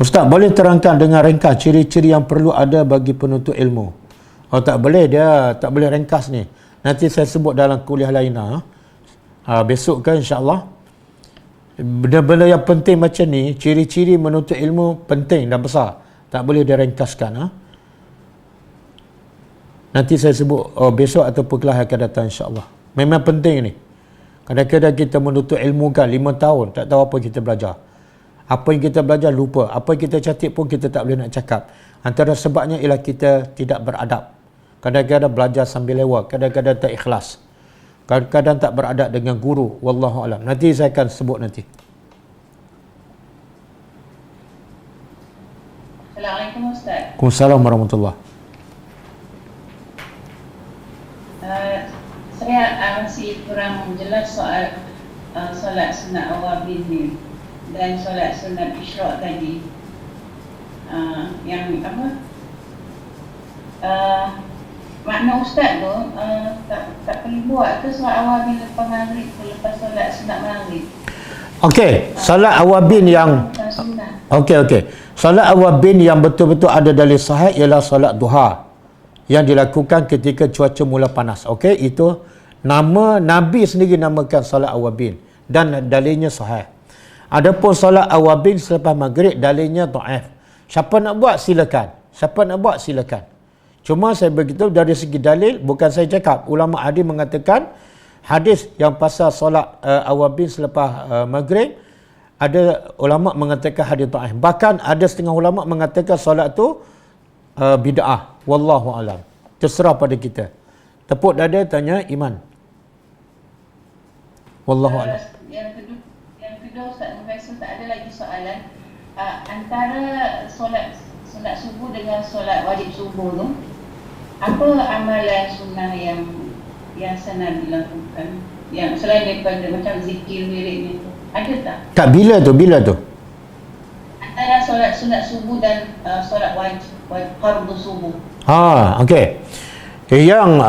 Ustaz, boleh terangkan dengan ringkas ciri-ciri yang perlu ada bagi penuntut ilmu? Tak boleh, dia tak boleh ringkas ni. Nanti saya sebut dalam kuliah lain besok kan insya-Allah. Benda-benda yang penting macam ni, ciri-ciri menuntut ilmu penting dan besar. Tak boleh diringkaskan. Nanti saya sebut besok ataupun kelas akan datang insya-Allah. Memang penting ni. Kadang-kadang kita menuntut ilmu kan 5 tahun, tak tahu apa kita belajar. Apa yang kita belajar lupa. Apa yang kita catat pun kita tak boleh nak cakap. Antara sebabnya ialah kita tidak beradab. Kadang-kadang belajar sambil lewat, kadang-kadang tak ikhlas. Kadang-kadang tak beradab dengan guru. Wallahu a'lam. Nanti saya akan sebut nanti. Waalaikumsalam warahmatullahi. Saya masih kurang jelas soal solat sunat awabin ni dan solat sunat isyraq tadi. Yang apa? Makna ustaz tu tak perlu buat ke solat awabin lepas maghrib ke lepas solat sunat maghrib? Okey, solat awabin yang okey. Solat awabin yang betul-betul ada dalil sahih ialah solat duha yang dilakukan ketika cuaca mula panas. Okey, itu nama Nabi sendiri namakan solat awabin dan dalilnya sahih. Adapun solat awabin selepas maghrib dalilnya dhaif. Siapa nak buat silakan. Cuma saya beritahu dari segi dalil, bukan saya cakap. Ulama hadis mengatakan hadis yang pasal solat awabin selepas maghrib, ada ulama mengatakan hadis dhaif. Bahkan ada setengah ulama mengatakan solat tu bid'ah. Wallahu alam. Terserah pada kita. Tepuk dada tanya iman. Wallahu alam. Yang kedua Ustaz Faisal, tak ada lagi soalan. Antara solat subuh dengan solat wajib subuh tu, apa amalan sunnah yang sanad dilakukan? Yang selain daripada macam zikir wirid tu, ada tak? Tak, bila tu? Antara solat sunat subuh dan solat wajib fardu subuh. Okey. Yang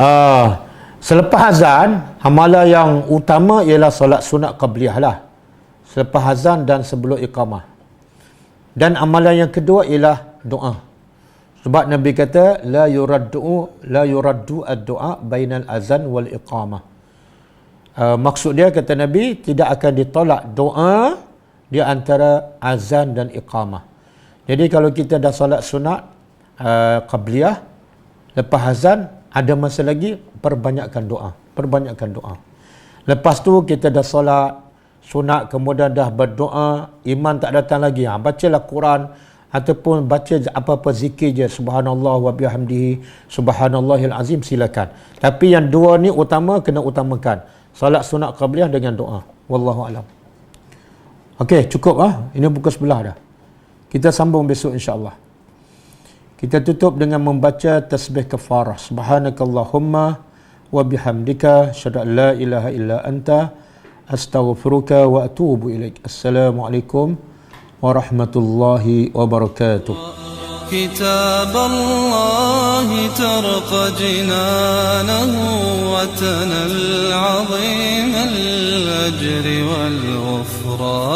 selepas azan, amalan yang utama ialah solat sunat qabliyah lah. Selepas azan dan sebelum iqamah. Dan amalan yang kedua ialah doa. Sebab Nabi kata la yuraddu ad-du'a bainal azan wal iqamah. Maksud dia, kata Nabi, tidak akan ditolak doa di antara azan dan iqamah. Jadi kalau kita dah solat sunat qabliyah, lepas azan ada masa lagi, perbanyakkan doa. Lepas tu kita dah solat sunat, kemudian dah berdoa, iman tak datang lagi, bacalah Quran ataupun baca apa-apa zikir je, subhanallah wa bihamdihi subhanallahil azim, silakan. Tapi yang dua ni utama, kena utamakan solat sunat qabliyah dengan doa. Wallahu alam. Okey, cukup ini pukul 11 dah. Kita sambung besok insya-Allah. Kita tutup dengan membaca tasbih kafarah. Subhanakallahumma wa bihamdika asyhadu an la ilaha illa anta astaghfiruka wa atubu ilaik. Assalamualaikum warahmatullahi wabarakatuh. كتاب الله ترقى جنانه وتنل عظيم الأجر والغفران.